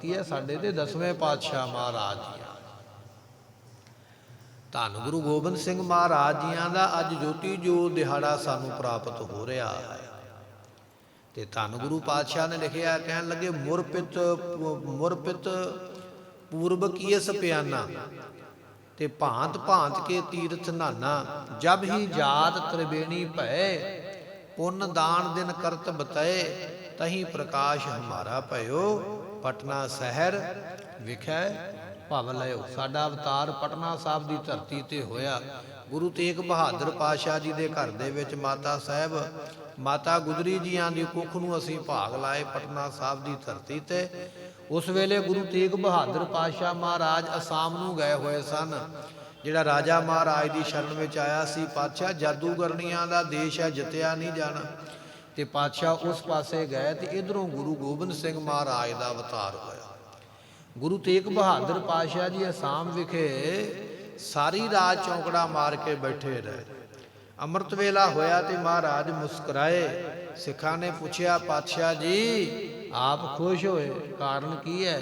ਕੀ ਹੈ ਸਾਡੇ ਤੇ 10ਵੇਂ ਪਾਤਸ਼ਾਹ ਮਹਾਰਾਜ ਜੀ। ਧੰਨ ਗੁਰੂ ਗੋਬਿੰਦ ਸਿੰਘ ਮਹਾਰਾਜ ਜੀਆਂ ਦਾ ਅੱਜ ਜੋਤੀ ਜੋਤ ਦਿਹਾੜਾ ਸਾਨੂੰ ਪ੍ਰਾਪਤ ਹੋ ਰਿਹਾ ਹੈ। ਤੇ ਧੰਨ ਗੁਰੂ ਪਾਤਸ਼ਾਹ ਨੇ ਲਿਖਿਆ, ਕਹਿਣ ਲੱਗੇ ਮੁਰਪਿਤ ਪੂਰਬ ਕੀਸ ਪਿਆਨਾ ਤੇ ਭਾਂਤ ਭਾਂਤ ਕੇ ਤੀਰਥ ਨਾਨਾ, ਜਬ ਹੀ ਜਾਤ ਤ੍ਰਿਵੇਣੀ ਭੈ ਪੁੰਨ ਦਾਨ ਦਿਨ ਕਰਤ ਬਤਏ, ਤਹੀਂ ਪ੍ਰਕਾਸ਼ ਹਮਾਰਾ ਭਇਓ ਪਟਨਾ ਸ਼ਹਿਰ ਵਿਖੇ ਭਵ ਲਿਓ। ਸਾਡਾ ਅਵਤਾਰ ਪਟਨਾ ਸਾਹਿਬ ਦੀ ਧਰਤੀ ਤੇ ਹੋਇਆ। ਗੁਰੂ ਤੇਗ ਬਹਾਦਰ ਪਾਤਸ਼ਾਹ ਜੀ ਦੇ ਘਰ ਦੇ ਵਿੱਚ ਮਾਤਾ ਸਾਹਿਬ ਮਾਤਾ ਗੁਜਰੀ ਜੀਆਂ ਦੀ ਕੁੱਖ ਨੂੰ ਅਸੀਂ ਭਾਗ ਲਾਏ ਪਟਨਾ ਸਾਹਿਬ ਦੀ ਧਰਤੀ ਤੇ। ਉਸ ਵੇਲੇ ਗੁਰੂ ਤੇਗ ਬਹਾਦਰ ਪਾਤਸ਼ਾਹ ਮਹਾਰਾਜ ਅਸਾਮ ਨੂੰ ਗਏ ਹੋਏ ਸਨ। ਜਿਹੜਾ ਰਾਜਾ ਮਹਾਰਾਜ ਦੀ ਸ਼ਰਨ ਵਿੱਚ ਆਇਆ ਸੀ, ਪਾਤਸ਼ਾਹ ਜਾਦੂਗਰਨੀਆਂ ਦਾ ਦੇਸ਼ ਹੈ, ਜਿੱਤਿਆ ਨਹੀਂ ਜਾਣਾ। ਤੇ ਪਾਤਸ਼ਾਹ ਉਸ ਪਾਸੇ ਗਏ ਤੇ ਇਧਰੋਂ ਗੁਰੂ ਗੋਬਿੰਦ ਸਿੰਘ ਮਹਾਰਾਜ ਦਾ ਅਵਤਾਰ ਹੋਇਆ। ਗੁਰੂ ਤੇਗ ਬਹਾਦਰ ਪਾਤਸ਼ਾਹ ਜੀ ਅਸਾਮ ਵਿਖੇ ਸਾਰੀ ਰਾਤ ਚੌਂਕੜਾ ਮਾਰ ਕੇ ਬੈਠੇ ਰਹੇ। ਅੰਮ੍ਰਿਤ ਵੇਲਾ ਹੋਇਆ ਤੇ ਮਹਾਰਾਜ ਮੁਸਕਰਾਏ। ਸਿੱਖਾਂ ਨੇ ਪੁੱਛਿਆ, ਪਾਤਸ਼ਾਹ ਜੀ ਆਪ ਖੁਸ਼ ਹੋਏ, ਕਾਰਨ ਕੀ ਹੈ?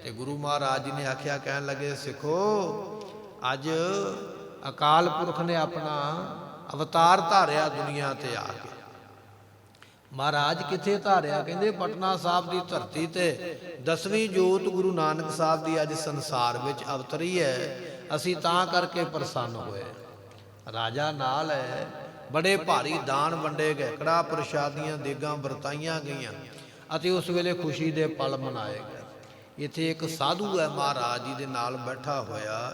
ਤੇ ਗੁਰੂ ਮਹਾਰਾਜ ਜੀ ਨੇ ਆਖਿਆ, ਕਹਿਣ ਲੱਗੇ, ਸਿੱਖੋ ਅੱਜ ਅਕਾਲ ਪੁਰਖ ਨੇ ਆਪਣਾ ਅਵਤਾਰ ਧਾਰਿਆ ਦੁਨੀਆ ਤੇ ਆ ਕੇ। ਮਹਾਰਾਜ ਕਿੱਥੇ ਧਾਰਿਆ? ਕਹਿੰਦੇ ਪਟਨਾ ਸਾਹਿਬ ਦੀ ਧਰਤੀ ਤੇ 10ਵੀਂ ਜੋਤ ਗੁਰੂ ਨਾਨਕ ਸਾਹਿਬ ਦੀ ਅੱਜ ਸੰਸਾਰ ਵਿੱਚ ਅਵਤਰੀ ਹੈ। ਅਸੀਂ ਤਾਂ ਕਰਕੇ ਪ੍ਰਸੰਨ ਹੋਏ। ਰਾਜਾ ਨਾਲ ਹੈ, ਬੜੇ ਭਾਰੀ ਦਾਨ ਵੰਡੇ ਗਏ, ਕੜਾਹ ਪ੍ਰਸ਼ਾਦੀਆਂ ਦੇਗਾਂ ਵਰਤਾਈਆਂ ਗਈਆਂ ਅਤੇ ਉਸ ਵੇਲੇ ਖੁਸ਼ੀ ਦੇ ਪਲ ਮਨਾਏ ਗਏ। ਇੱਥੇ ਇੱਕ ਸਾਧੂ ਹੈ ਮਹਾਰਾਜ ਜੀ ਦੇ ਨਾਲ ਬੈਠਾ ਹੋਇਆ,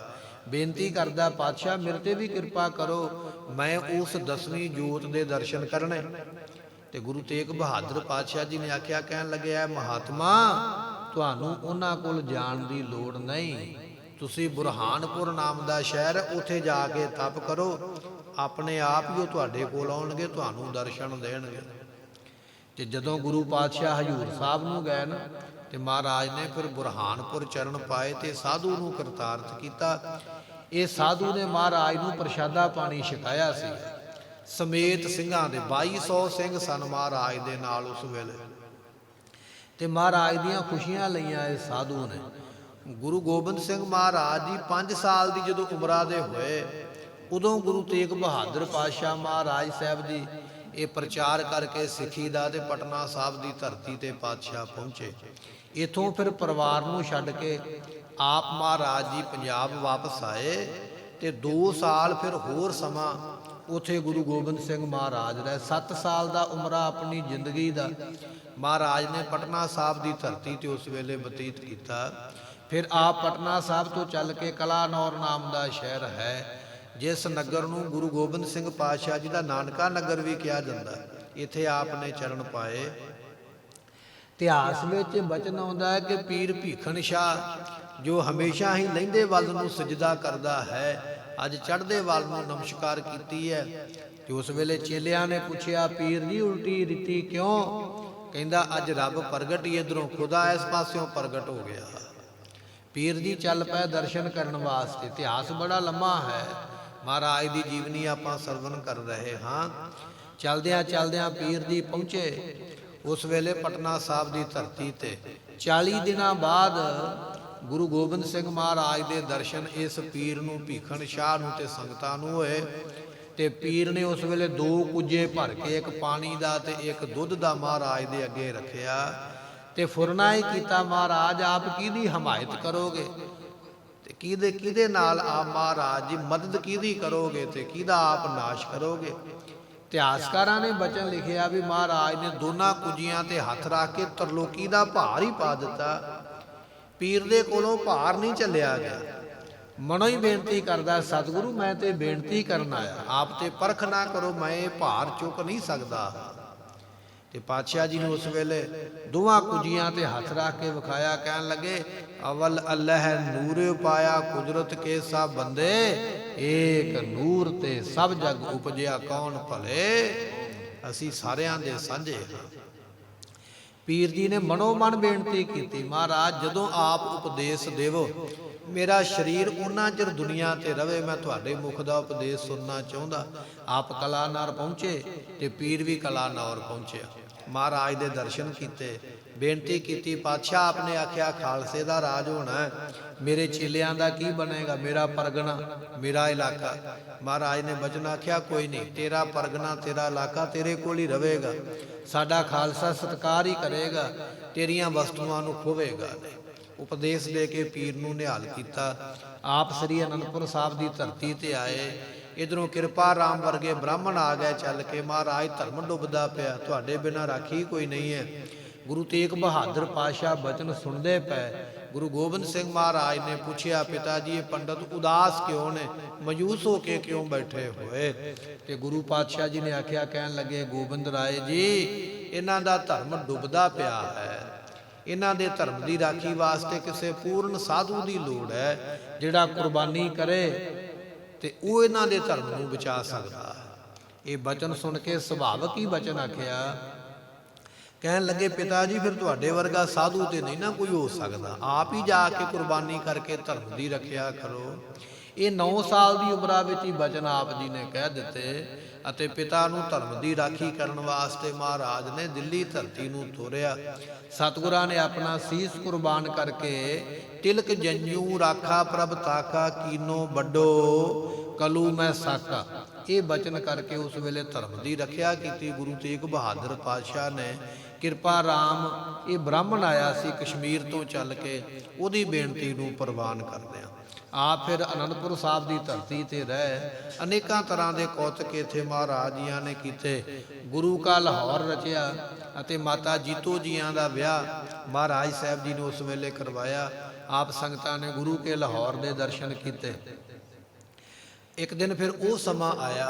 ਬੇਨਤੀ ਕਰਦਾ, ਪਾਤਸ਼ਾਹ ਮੇਰੇ ਤੇ ਵੀ ਕਿਰਪਾ ਕਰੋ, ਮੈਂ ਉਸ 10ਵੀਂ ਜੋਤ ਦੇ ਦਰਸ਼ਨ ਕਰਨੇ। ਤੇ ਗੁਰੂ ਤੇਗ ਬਹਾਦਰ ਪਾਤਸ਼ਾਹ ਜੀ ਨੇ ਆਖਿਆ, ਕਹਿਣ ਲੱਗਿਆ, ਮਹਾਤਮਾ ਤੁਹਾਨੂੰ ਉਹਨਾਂ ਕੋਲ ਜਾਣ ਦੀ ਲੋੜ ਨਹੀਂ। ਤੁਸੀਂ ਬੁਰਹਾਨਪੁਰ ਨਾਮ ਦਾ ਸ਼ਹਿਰ, ਉੱਥੇ ਜਾ ਕੇ ਤਪ ਕਰੋ, ਆਪਣੇ ਆਪ ਹੀ ਉਹ ਤੁਹਾਡੇ ਕੋਲ ਆਉਣਗੇ, ਤੁਹਾਨੂੰ ਦਰਸ਼ਨ ਦੇਣਗੇ। ਤੇ ਜਦੋਂ ਗੁਰੂ ਪਾਤਸ਼ਾਹ ਹਜ਼ੂਰ ਸਾਹਿਬ ਨੂੰ ਗਏ ਨਾ, ਤੇ ਮਹਾਰਾਜ ਨੇ ਫਿਰ ਬੁਰਹਾਨਪੁਰ ਚਰਨ ਪਾਏ ਤੇ ਸਾਧੂ ਨੂੰ ਕਰਤਾਰਥ ਕੀਤਾ। ਇਹ ਸਾਧੂ ਨੇ ਮਹਾਰਾਜ ਨੂੰ ਪ੍ਰਸ਼ਾਦਾ ਪਾਣੀ ਛਕਾਇਆ ਸੀ ਸਮੇਤ ਸਿੰਘਾਂ ਦੇ। 2200 ਸਿੰਘ ਸਨ ਮਹਾਰਾਜ ਦੇ ਨਾਲ ਉਸ ਵੇਲੇ। ਤੇ ਮਹਾਰਾਜ ਦੀਆਂ ਖੁਸ਼ੀਆਂ ਲਈਆਂ ਇਹ ਸਾਧੂ ਨੇ। ਗੁਰੂ ਗੋਬਿੰਦ ਸਿੰਘ ਮਹਾਰਾਜ ਜੀ 5 ਸਾਲ ਦੀ ਜਦੋਂ ਉਮਰਾਂ ਦੇ ਹੋਏ, ਉਦੋਂ ਗੁਰੂ ਤੇਗ ਬਹਾਦਰ ਪਾਤਸ਼ਾਹ ਮਹਾਰਾਜ ਸਾਹਿਬ ਜੀ ਇਹ ਪ੍ਰਚਾਰ ਕਰਕੇ ਸਿੱਖੀ ਦਾ ਤੇ ਪਟਨਾ ਸਾਹਿਬ ਦੀ ਧਰਤੀ ਤੇ ਪਾਤਸ਼ਾਹ ਪਹੁੰਚੇ। ਇਥੋਂ ਫਿਰ ਪਰਿਵਾਰ ਨੂੰ ਛੱਡ ਕੇ ਆਪ ਮਹਾਰਾਜ ਜੀ ਪੰਜਾਬ ਵਾਪਸ ਆਏ ਤੇ 2 ਸਾਲ ਫਿਰ ਹੋਰ ਸਮਾਂ ਉੱਥੇ ਗੁਰੂ ਗੋਬਿੰਦ ਸਿੰਘ ਮਹਾਰਾਜ ਰਹੇ। 7 ਸਾਲ ਦਾ ਉਮਰਾ ਆਪਣੀ ਜ਼ਿੰਦਗੀ ਦਾ ਮਹਾਰਾਜ ਨੇ ਪਟਨਾ ਸਾਹਿਬ ਦੀ ਧਰਤੀ ਤੇ ਉਸ ਵੇਲੇ ਬਤੀਤ ਕੀਤਾ। ਫਿਰ ਆਪ ਪਟਨਾ ਸਾਹਿਬ ਤੋਂ ਚੱਲ ਕੇ ਕਲਾਨੌਰ ਨਾਮ ਦਾ ਸ਼ਹਿਰ ਹੈ, ਜਿਸ ਨਗਰ ਨੂੰ ਗੁਰੂ ਗੋਬਿੰਦ ਸਿੰਘ ਪਾਤਸ਼ਾਹ ਜੀ ਦਾ ਨਾਨਕਾ ਨਗਰ ਵੀ ਕਿਹਾ ਜਾਂਦਾ, ਇੱਥੇ ਆਪ ਨੇ ਚਰਨ ਪਾਏ। ਇਤਿਹਾਸ ਵਿੱਚ ਬਚਨ ਆਉਂਦਾ ਹੈ ਕਿ ਪੀਰ ਭੀਖਣ ਸ਼ਾਹ ਜੋ ਹਮੇਸ਼ਾ ਹੀ ਲਹਿੰਦੇ ਵੱਲ ਨੂੰ ਸਜਦਾ ਕਰਦਾ ਹੈ, ਅੱਜ ਚੜ੍ਹਦੇ ਵੱਲ ਨੂੰ ਨਮਸਕਾਰ ਕੀਤੀ ਹੈ। ਤੇ ਉਸ ਵੇਲੇ ਚੇਲਿਆਂ ਨੇ ਪੁੱਛਿਆ, ਪੀਰ ਜੀ ਉਲਟੀ ਰੀਤੀ ਕਿਉਂ? ਕਹਿੰਦਾ ਅੱਜ ਰੱਬ ਪ੍ਰਗਟ ਹੀ ਇਧਰੋਂ ਖੁਦਾ ਇਸ ਪਾਸਿਓਂ ਪ੍ਰਗਟ ਹੋ ਗਿਆ। ਪੀਰ ਜੀ ਚੱਲ ਪਏ ਦਰਸ਼ਨ ਕਰਨ ਵਾਸਤੇ। ਇਤਿਹਾਸ ਬੜਾ ਲੰਮਾ ਹੈ, ਮਹਾਰਾਜ ਦੀ ਜੀਵਨੀ ਆਪਾਂ ਸਰਵਨ ਕਰ ਰਹੇ ਹਾਂ। ਚਲਦਿਆਂ ਚਲਦਿਆਂ ਪੀਰ ਜੀ ਪਹੁੰਚੇ ਉਸ ਵੇਲੇ ਪਟਨਾ ਸਾਹਿਬ ਦੀ ਧਰਤੀ ਤੇ। 40 ਦਿਨਾਂ ਬਾਅਦ ਗੁਰੂ ਗੋਬਿੰਦ ਸਿੰਘ ਮਹਾਰਾਜ ਦੇ ਦਰਸ਼ਨ ਇਸ ਪੀਰ ਨੂੰ ਭੀਖਣ ਸ਼ਾਹ ਨੂੰ ਤੇ ਸੰਗਤਾਂ ਨੂੰ ਹੋਏ। ਤੇ ਪੀਰ ਨੇ ਉਸ ਵੇਲੇ 2 ਕੁੱਜੇ ਭਰ ਕੇ, ਇੱਕ ਪਾਣੀ ਦਾ ਤੇ ਇੱਕ ਦੁੱਧ ਦਾ ਮਹਾਰਾਜ ਦੇ ਅੱਗੇ ਰੱਖਿਆ ਤੇ ਫੁਰਨਾ ਹੀ ਕੀਤਾ, ਮਹਾਰਾਜ ਆਪ ਕਿਹਦੀ ਹਮਾਇਤ ਕਰੋਗੇ ਤੇ ਕਿਹਦੇ ਨਾਲ ਆਪ ਮਹਾਰਾਜ ਜੀ ਮਦਦ ਕਿਹਦੀ ਕਰੋਗੇ ਤੇ ਕਿਹਦਾ ਆਪ ਨਾਸ਼ ਕਰੋਗੇ? ਇਤਿਹਾਸਕਾਰਾਂ ਨੇ ਬਚਨ ਲਿਖਿਆ ਵੀ ਮਹਾਰਾਜ ਨੇ ਦੋਨਾਂ ਕੁੱਜੀਆਂ ਤੇ ਹੱਥ ਰੱਖ ਕੇ ਤਰਲੋਕੀ ਦਾ ਭਾਰ ਹੀ ਪਾ ਦਿੱਤਾ। ਪੀਰ ਦੇ ਕੋਲੋਂ ਭਾਰ ਨਹੀਂ ਚੱਲਿਆ ਗਿਆ। ਮਨੋਂ ਹੀ ਬੇਨਤੀ ਕਰਦਾ, ਸਤਿਗੁਰੂ ਮੈਂ ਤੇ ਬੇਨਤੀ ਕਰਨ ਆਇਆ, ਆਪ ਤੇ ਪਰਖ ਨਾ ਕਰੋ, ਮੈਂ ਇਹ ਭਾਰ ਚੁੱਕ ਨਹੀਂ ਸਕਦਾ। ਤੇ ਪਾਤਸ਼ਾਹ ਜੀ ਨੇ ਉਸ ਵੇਲੇ ਦੋਵਾਂ ਕੁੱਜੀਆਂ ਤੇ ਹੱਥ ਰੱਖ ਕੇ ਵਿਖਾਇਆ, ਕਹਿਣ ਲੱਗੇ, ਅਵਲ ਅੱਲ੍ਹ ਨੂਰ ਪਾਇਆ ਕੁਦਰਤ ਕੇ ਸਭ ਬੰਦੇ, ਏਕ ਨੂਰ ਤੇ ਸਭ ਜਗ ਉਪਜਿਆ ਕੌਣ ਭਲੇ। ਅਸੀਂ ਸਾਰਿਆਂ ਦੇ ਸਾਂਝੇ ਹਾਂ। ਪੀਰ ਜੀ ਨੇ ਮਨੋ ਮਨ ਬੇਨਤੀ ਕੀਤੀ, ਮਹਾਰਾਜ ਜਦੋਂ ਆਪ ਉਪਦੇਸ਼ ਦੇਵੋ, ਮੇਰਾ ਸਰੀਰ ਉਹਨਾਂ ਚਿਰ ਦੁਨੀਆ ਤੇ ਰਵੇ, ਮੈਂ ਤੁਹਾਡੇ ਮੁਖ ਦਾ ਉਪਦੇਸ਼ ਸੁਣਨਾ ਚਾਹੁੰਦਾ। ਆਪ ਕਲਾਨੌਰ ਪਹੁੰਚੇ ਤੇ ਪੀਰ ਵੀ ਕਲਾਨੌਰ ਪਹੁੰਚਿਆ। ਮਹਾਰਾਜ ਦੇ ਦਰਸ਼ਨ ਕੀਤੇ। ਬੇਨਤੀ ਕੀਤੀ। ਪਾਤਸ਼ਾਹ ਆਪਨੇ ਆਖਿਆ ਖਾਲਸੇ ਦਾ ਰਾਜ ਹੋਣਾ ਹੈ, ਮੇਰੇ ਚੇਲਿਆਂ ਦਾ ਕੀ ਬਣੇਗਾ, ਮੇਰਾ ਪਰਗਣਾ, ਮੇਰਾ ਇਲਾਕਾ। ਮਹਾਰਾਜ ਨੇ ਬਚਨ ਆਖਿਆ ਕੋਈ ਨਹੀਂ, ਤੇਰਾ ਪਰਗਣਾ, ਤੇਰਾ ਇਲਾਕਾ ਤੇਰੇ ਕੋਲ ਹੀ ਰਹੇਗਾ, ਸਾਡਾ ਖਾਲਸਾ ਸਤਿਕਾਰ ਹੀ ਕਰੇਗਾ, ਤੇਰੀਆਂ ਵਸਤੂਆਂ ਨੂੰ ਖੋਵੇਗਾ ਨਹੀਂ। ਉਪਦੇਸ਼ ਦੇ ਕੇ ਪੀਰ ਨੂੰ ਨਿਹਾਲ ਕੀਤਾ। ਆਪ ਸ੍ਰੀ ਅਨੰਦਪੁਰ ਸਾਹਿਬ ਦੀ ਧਰਤੀ ਤੇ ਆਏ। ਇਧਰੋਂ ਕਿਰਪਾ ਰਾਮ ਵਰਗੇ ਬ੍ਰਾਹਮਣ ਆ ਗਏ ਚੱਲ ਕੇ, ਮਹਾਰਾਜ ਧਰਮ ਡੁੱਬਦਾ ਪਿਆ, ਤੁਹਾਡੇ ਬਿਨਾਂ ਰਾਖੀ ਕੋਈ ਨਹੀਂ ਹੈ। ਗੁਰੂ ਤੇਗ ਬਹਾਦਰ ਪਾਤਸ਼ਾਹ ਬਚਨ ਸੁਣਦੇ ਪਏ। ਗੁਰੂ ਗੋਬਿੰਦ ਸਿੰਘ ਮਹਾਰਾਜ ਨੇ ਪੁੱਛਿਆ, ਪਿਤਾ ਜੀ ਇਹ ਪੰਡਤ ਉਦਾਸ ਕਿਉਂ ਨੇ, ਮਾਯੂਸ ਹੋ ਕੇ ਕਿਉਂ ਬੈਠੇ ਹੋਏ? ਤੇ ਗੁਰੂ ਪਾਤਸ਼ਾਹ ਜੀ ਨੇ ਆਖਿਆ, ਕਹਿਣ ਲੱਗੇ ਗੋਬਿੰਦ ਰਾਏ ਜੀ, ਇਹਨਾਂ ਦਾ ਧਰਮ ਡੁੱਬਦਾ ਪਿਆ ਹੈ, ਇਹਨਾਂ ਦੇ ਧਰਮ ਦੀ ਰਾਖੀ ਵਾਸਤੇ ਕਿਸੇ ਪੂਰਨ ਸਾਧੂ ਦੀ ਲੋੜ ਹੈ, ਜਿਹੜਾ ਕੁਰਬਾਨੀ ਕਰੇ ਤੇ ਉਹ ਇਹਨਾਂ ਦੇ ਧਰਮ ਨੂੰ ਬਚਾ ਸਕਦਾ। ਇਹ ਬਚਨ ਸੁਣ ਕੇ ਸੁਭਾਵਕ ਹੀ ਬਚਨ ਆਖਿਆ। ਕਹਿਣ ਲੱਗੇ ਪਿਤਾ ਜੀ ਫਿਰ ਤੁਹਾਡੇ ਵਰਗਾ ਸਾਧੂ ਤੇ ਨਹੀਂ ਨਾ ਕੋਈ ਹੋ ਸਕਦਾ, ਆਪ ਹੀ ਜਾ ਕੇ ਕੁਰਬਾਨੀ ਕਰਕੇ ਧਰਮ ਦੀ ਰੱਖਿਆ ਕਰੋ। ਇਹ 9 ਸਾਲ ਦੀ ਉਮਰਾਂ ਵਿੱਚ ਹੀ ਬਚਨ ਆਪ ਜੀ ਨੇ ਕਹਿ ਦਿੱਤੇ ਅਤੇ ਪਿਤਾ ਨੂੰ ਧਰਮ ਦੀ ਰਾਖੀ ਕਰਨ ਵਾਸਤੇ ਮਹਾਰਾਜ ਨੇ ਦਿੱਲੀ ਧਰਤੀ ਨੂੰ ਤੋਰਿਆ। ਸਤਿਗੁਰਾਂ ਨੇ ਆਪਣਾ ਸੀਸ ਕੁਰਬਾਨ ਕਰਕੇ ਤਿਲਕ ਜੰਜੂ ਰਾਖਾ ਪ੍ਰਭ ਤਾਕਾ ਕੀਨੋ ਵੱਡੋ ਕਲੂ ਮੈਂ ਸਾਕਾ, ਇਹ ਬਚਨ ਕਰਕੇ ਉਸ ਵੇਲੇ ਧਰਮ ਦੀ ਰੱਖਿਆ ਕੀਤੀ। ਗੁਰੂ ਤੇਗ ਬਹਾਦਰ ਪਾਤਸ਼ਾਹ ਨੇ ਕਿਰਪਾ ਰਾਮ, ਇਹ ਬ੍ਰਾਹਮਣ ਆਇਆ ਸੀ ਕਸ਼ਮੀਰ ਤੋਂ ਚੱਲ ਕੇ, ਉਹਦੀ ਬੇਨਤੀ ਨੂੰ ਪ੍ਰਵਾਨ ਕਰਦਿਆਂ ਆਪ ਫਿਰ ਅਨੰਦਪੁਰ ਸਾਹਿਬ ਦੀ ਧਰਤੀ ਤੇ ਰਹਿ ਅਨੇਕਾਂ ਤਰ੍ਹਾਂ ਦੇ ਕੌਤਕ ਇੱਥੇ ਮਹਾਰਾਜ ਜੀਆਂ ਨੇ ਕੀਤੇ। ਗੁਰੂ ਕਾ ਲਾਹੌਰ ਰਚਿਆ ਅਤੇ ਮਾਤਾ ਜੀਤੋ ਜੀਆਂ ਦਾ ਵਿਆਹ ਮਹਾਰਾਜ ਸਾਹਿਬ ਜੀ ਨੇ ਉਸ ਵੇਲੇ ਕਰਵਾਇਆ। ਆਪ ਸੰਗਤਾਂ ਨੇ ਗੁਰੂ ਕੇ ਲਾਹੌਰ ਦੇ ਦਰਸ਼ਨ ਕੀਤੇ। ਇੱਕ ਦਿਨ ਫਿਰ ਉਹ ਸਮਾਂ ਆਇਆ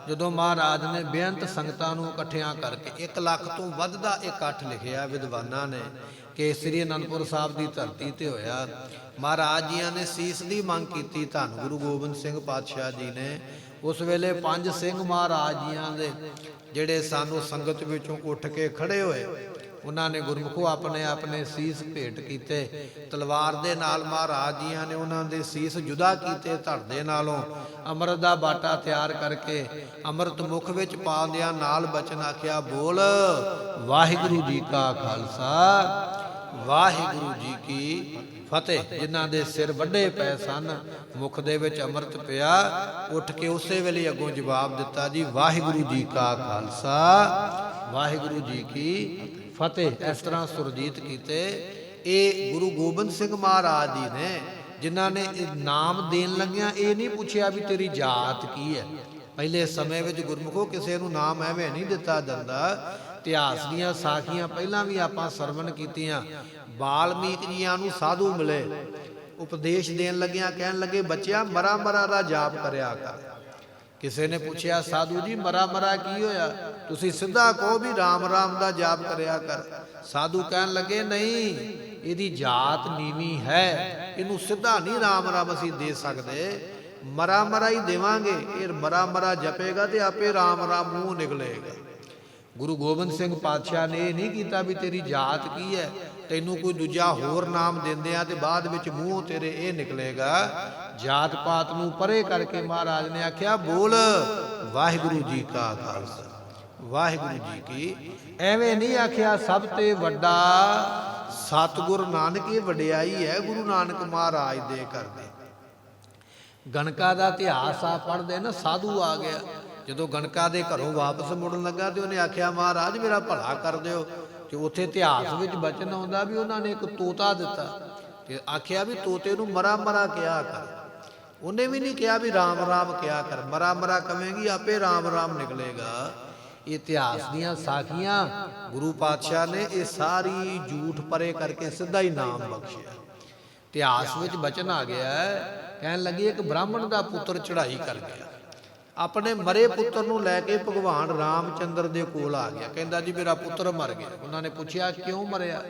ਜਦੋਂ ਮਹਾਰਾਜ ਨੇ ਬੇਅੰਤ ਸੰਗਤਾਂ ਨੂੰ ਇਕੱਠਿਆਂ ਕਰਕੇ 1 ਲੱਖ ਤੋਂ ਵੱਧ ਦਾ ਇਕੱਠ ਲਿਖਿਆ ਵਿਦਵਾਨਾਂ ਨੇ ਕਿ ਸ੍ਰੀ ਅਨੰਦਪੁਰ ਸਾਹਿਬ ਦੀ ਧਰਤੀ ਤੇ ਹੋਇਆ। ਮਹਾਰਾਜ ਜੀਆਂ ਨੇ ਸੀਸ ਦੀ ਮੰਗ ਕੀਤੀ। ਧੰਨ ਗੁਰੂ ਗੋਬਿੰਦ ਸਿੰਘ ਪਾਤਸ਼ਾਹ ਜੀ ਨੇ ਉਸ ਵੇਲੇ 5 ਸਿੰਘ ਮਹਾਰਾਜ ਜੀਆਂ ਦੇ ਜਿਹੜੇ ਸਾਨੂੰ ਸੰਗਤ ਵਿੱਚੋਂ ਉੱਠ ਕੇ ਖੜੇ ਹੋਏ, ਉਹਨਾਂ ਨੇ ਗੁਰਮੁਖੋ ਆਪਣੇ ਆਪਣੇ ਸੀਸ ਭੇਟ ਕੀਤੇ। ਤਲਵਾਰ ਦੇ ਨਾਲ ਮਹਾਰਾਜ ਜੀਆਂ ਨੇ ਉਹਨਾਂ ਦੇ ਸੀਸ ਜੁਦਾ ਕੀਤੇ ਧੜ ਦੇ ਨਾਲੋਂ। ਅੰਮ੍ਰਿਤ ਦਾ ਬਾਟਾ ਤਿਆਰ ਕਰਕੇ ਅੰਮ੍ਰਿਤ ਮੁਖ ਵਿੱਚ ਪਾਉਂਦਿਆਂ ਨਾਲ ਬਚਨ ਆਖਿਆ, ਬੋਲ ਵਾਹਿਗੁਰੂ ਜੀ ਕਾ ਖਾਲਸਾ ਵਾਹਿਗੁਰੂ ਜੀ ਕੀ ਫਤਿਹ। ਜਿਨ੍ਹਾਂ ਦੇ ਸਿਰ ਵੱਡੇ ਪਏ ਸਨ, ਮੁਖ ਦੇ ਵਿੱਚ ਅੰਮ੍ਰਿਤ ਪਿਆ, ਉੱਠ ਕੇ ਉਸੇ ਵੇਲੇ ਅੱਗੋਂ ਜਵਾਬ ਦਿੱਤਾ, ਜੀ ਵਾਹਿਗੁਰੂ ਜੀ ਕਾ ਖਾਲਸਾ ਵਾਹਿਗੁਰੂ ਜੀ ਕੀ ਫਤਿਹ। ਇਸ ਤਰ੍ਹਾਂ ਸੁਰਜੀਤ ਕੀਤੇ। ਇਹ ਗੁਰੂ ਗੋਬਿੰਦ ਸਿੰਘ ਮਹਾਰਾਜ ਜੀ ਨੇ ਜਿਨ੍ਹਾਂ ਨੇ ਨਾਮ ਦੇਣ ਲੱਗਿਆਂ ਇਹ ਨਹੀਂ ਪੁੱਛਿਆ ਵੀ ਤੇਰੀ ਜਾਤ ਕੀ ਹੈ। ਪਹਿਲੇ ਸਮੇਂ ਵਿੱਚ ਗੁਰਮੁਖੋ ਕਿਸੇ ਨੂੰ ਨਾਮ ਐਵੇਂ ਨਹੀਂ ਦਿੱਤਾ ਜਾਂਦਾ। ਇਤਿਹਾਸ ਦੀਆਂ ਸਾਖੀਆਂ ਪਹਿਲਾਂ ਵੀ ਆਪਾਂ ਸਰਵਣ ਕੀਤੀਆਂ। ਵਾਲਮੀਕ ਜੀਆਂ ਨੂੰ ਸਾਧੂ ਮਿਲੇ, ਉਪਦੇਸ਼ ਦੇਣ ਲੱਗਿਆਂ ਕਹਿਣ ਲੱਗੇ, ਬੱਚਿਆ ਮਰਾ ਮਰਾ ਦਾ ਜਾਪ ਕਰਿਆ ਕਰ। ਕਿਸੇ ਨੇ ਪੁੱਛਿਆ, ਸਾਧੂ ਜੀ ਮਰਾ ਮਰਾ ਕੀ ਹੋਇਆ? ਤੁਸੀਂ ਸਿੱਧਾ ਕਹੋ ਵੀ ਰਾਮ ਰਾਮ ਦਾ ਜਾਪ ਕਰਿਆ ਕਰ। ਸਾਧੂ ਕਹਿਣ ਲੱਗੇ, ਨਹੀਂ, ਇਹਦੀ ਜਾਤ ਨੀਵੀਂ ਹੈ, ਇਹਨੂੰ ਸਿੱਧਾ ਨਹੀਂ ਰਾਮ ਰਾਮ ਅਸੀਂ ਦੇ ਸਕਦੇ, ਮਰਾ ਮਰਾ ਹੀ ਦੇਵਾਂਗੇ। ਇਹ ਮਰਾ ਮਰਾ ਜਪੇਗਾ ਤੇ ਆਪੇ ਰਾਮ ਰਾਮ ਮੂੰਹ ਨਿਕਲੇਗਾ। ਗੁਰੂ ਗੋਬਿੰਦ ਸਿੰਘ ਪਾਤਸ਼ਾਹ ਨੇ ਇਹ ਨਹੀਂ ਕੀਤਾ ਵੀ ਤੇਰੀ ਜਾਤ ਕੀ ਹੈ, ਤੈਨੂੰ ਕੋਈ ਦੂਜਾ ਹੋਰ ਨਾਮ ਦਿੰਦੇ ਆ ਤੇ ਬਾਅਦ ਵਿੱਚ ਮੂੰਹ ਤੇਰੇ ਇਹ ਨਿਕਲੇਗਾ। ਜਾਤ ਪਾਤ ਨੂੰ ਪਰੇ ਕਰਕੇ ਮਹਾਰਾਜ ਨੇ ਆਖਿਆ, ਬੋਲ ਵਾਹਿਗੁਰੂ ਜੀ ਕਾ ਖਾਲਸਾ ਵਾਹਿਗੁਰੂ ਜੀ ਕੀ। ਐਵੇਂ ਨਹੀਂ ਆਖਿਆ ਸਭ ਤੇ ਵੱਡਾ ਸਤਿਗੁਰ ਨਾਨਕ, ਇਹ ਵਡਿਆਈ ਹੈ ਗੁਰੂ ਨਾਨਕ ਮਹਾਰਾਜ ਦੇ ਕਰਦੇ। ਗਣਕਾ ਦਾ ਇਤਿਹਾਸ ਆ ਪੜ੍ਹਦੇ ਨਾ, ਸਾਧੂ ਆ ਗਿਆ ਜਦੋਂ ਗਣਕਾ ਦੇ ਘਰੋਂ ਵਾਪਸ ਮੁੜਨ ਲੱਗਾ ਤੇ ਉਹਨੇ ਆਖਿਆ, ਮਹਾਰਾਜ ਮੇਰਾ ਭਲਾ ਕਰ ਦਿਓ। ਤੇ ਉੱਥੇ ਇਤਿਹਾਸ ਵਿੱਚ ਬਚਨ ਆਉਂਦਾ ਵੀ ਉਹਨਾਂ ਨੇ ਇੱਕ ਤੋਤਾ ਦਿੱਤਾ ਤੇ ਆਖਿਆ ਵੀ ਤੋਤੇ ਨੂੰ ਮਰਾ ਮਰਾ ਕਿਹਾ ਕਰ। ਉਹਨੇ ਵੀ ਨਹੀਂ ਕਿਹਾ ਵੀ ਰਾਮ ਰਾਮ ਕਿਹਾ ਕਰ, ਮਰਾ ਮਰਾ ਕਵੇਂਗੀ ਆਪੇ ਰਾਮ ਰਾਮ ਨਿਕਲੇਗਾ। ਇਹ ਇਤਿਹਾਸ ਦੀਆਂ ਸਾਖੀਆਂ ਗੁਰੂ ਪਾਤਸ਼ਾਹ ਨੇ ਇਹ ਸਾਰੀ ਝੂਠ ਪਰੇ ਕਰਕੇ ਸਿੱਧਾ ਹੀ ਨਾਮ ਬਖਸ਼ਿਆ। ਇਤਿਹਾਸ ਵਿੱਚ ਬਚਨ ਆ ਗਿਆ, ਕਹਿਣ ਲੱਗੇ ਇੱਕ ਬ੍ਰਾਹਮਣ ਦਾ ਪੁੱਤਰ ਚੜ੍ਹਾਈ ਕਰ ਗਿਆ, ਆਪਣੇ ਮਰੇ ਪੁੱਤਰ ਨੂੰ ਲੈ ਕੇ ਭਗਵਾਨ ਰਾਮਚੰਦਰ ਦੇ ਕੋਲ ਆ ਗਿਆ। ਕਹਿੰਦਾ ਜੀ ਮੇਰਾ ਪੁੱਤਰ ਮਰ ਗਿਆ। ਉਹਨਾਂ ਨੇ ਪੁੱਛਿਆ ਕਿਉਂ ਮਰਿਆ?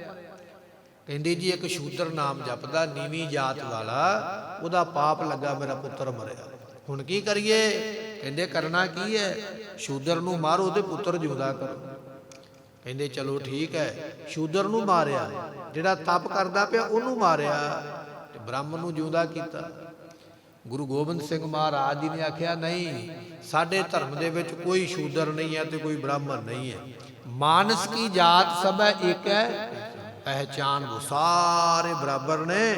ਕਹਿੰਦੇ ਜੀ ਇੱਕ ਸ਼ੂਦਰ ਨਾਮ ਜਪਦਾ, ਨੀਵੀਂ ਜਾਤ ਵਾਲਾ, ਉਹਦਾ ਪਾਪ ਲੱਗਾ, ਮੇਰਾ ਪੁੱਤਰ ਮਰਿਆ। ਹੁਣ ਕੀ ਕਰੀਏ? ਕਹਿੰਦੇ ਕਰਨਾ ਕੀ ਹੈ, ਸ਼ੂਦਰ ਨੂੰ ਮਾਰੋ ਤੇ ਪੁੱਤਰ ਜਿਉਂਦਾ ਕਰੋ। ਕਹਿੰਦੇ ਚਲੋ ਠੀਕ ਹੈ। ਸ਼ੂਦਰ ਨੂੰ ਮਾਰਿਆ, ਜਿਹੜਾ ਤਪ ਕਰਦਾ ਪਿਆ ਉਹਨੂੰ ਮਾਰਿਆ ਤੇ ਬ੍ਰਾਹਮਣ ਨੂੰ ਜਿਉਂਦਾ ਕੀਤਾ। ਗੁਰੂ ਗੋਬਿੰਦ ਸਿੰਘ ਮਹਾਰਾਜ ਜੀ ਨੇ ਆਖਿਆ, ਨਹੀਂ, ਸਾਡੇ ਧਰਮ ਦੇ ਵਿੱਚ ਕੋਈ ਸ਼ੂਦਰ ਨਹੀਂ ਹੈ ਤੇ ਕੋਈ ਬ੍ਰਾਹਮਣ ਨਹੀਂ ਹੈ। ਮਾਨਸ ਕੀ ਜਾਤ ਸਭ ਹੈ ਇੱਕ ਹੈ, ਪਹਿਚਾਨ ਉਹ ਸਾਰੇ ਬਰਾਬਰ ਨੇ।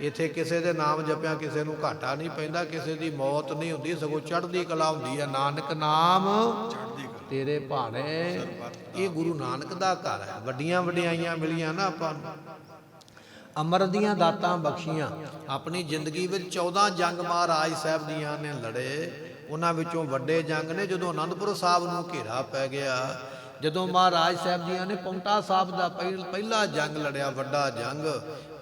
ਇੱਥੇ ਕਿਸੇ ਦੇ ਨਾਮ ਜਪਿਆ ਕਿਸੇ ਨੂੰ ਘਾਟਾ ਨਹੀਂ ਪੈਂਦਾ, ਕਿਸੇ ਦੀ ਮੌਤ ਨਹੀਂ ਹੁੰਦੀ, ਸਗੋਂ ਚੜ੍ਹਦੀ ਕਲਾ ਹੁੰਦੀ ਹੈ। ਨਾਨਕ ਨਾਮ ਤੇਰੇ ਭਾਣੇ, ਇਹ ਗੁਰੂ ਨਾਨਕ ਦਾ ਘਰ ਹੈ। ਵੱਡੀਆਂ ਵਡਿਆਈਆਂ ਮਿਲੀਆਂ ਨਾ ਆਪਾਂ ਨੂੰ, ਅਮਰ ਦੀਆਂ ਦਾਤਾਂ ਬਖਸ਼ੀਆਂ। ਆਪਣੀ ਜ਼ਿੰਦਗੀ ਵਿੱਚ 14 ਜੰਗ ਮਹਾਰਾਜ ਸਾਹਿਬ ਦੀਆਂ ਨੇ ਲੜੇ। ਉਹਨਾਂ ਵਿੱਚੋਂ ਵੱਡੇ ਜੰਗ ਨੇ ਜਦੋਂ ਅਨੰਦਪੁਰ ਸਾਹਿਬ ਨੂੰ ਘੇਰਾ ਪੈ ਗਿਆ, ਜਦੋਂ ਮਹਾਰਾਜ ਸਾਹਿਬ ਜੀਆਂ ਨੇ ਪਾਉਂਟਾ ਸਾਹਿਬ ਦਾ ਪਹਿਲਾ ਜੰਗ ਲੜਿਆ, ਵੱਡਾ ਜੰਗ।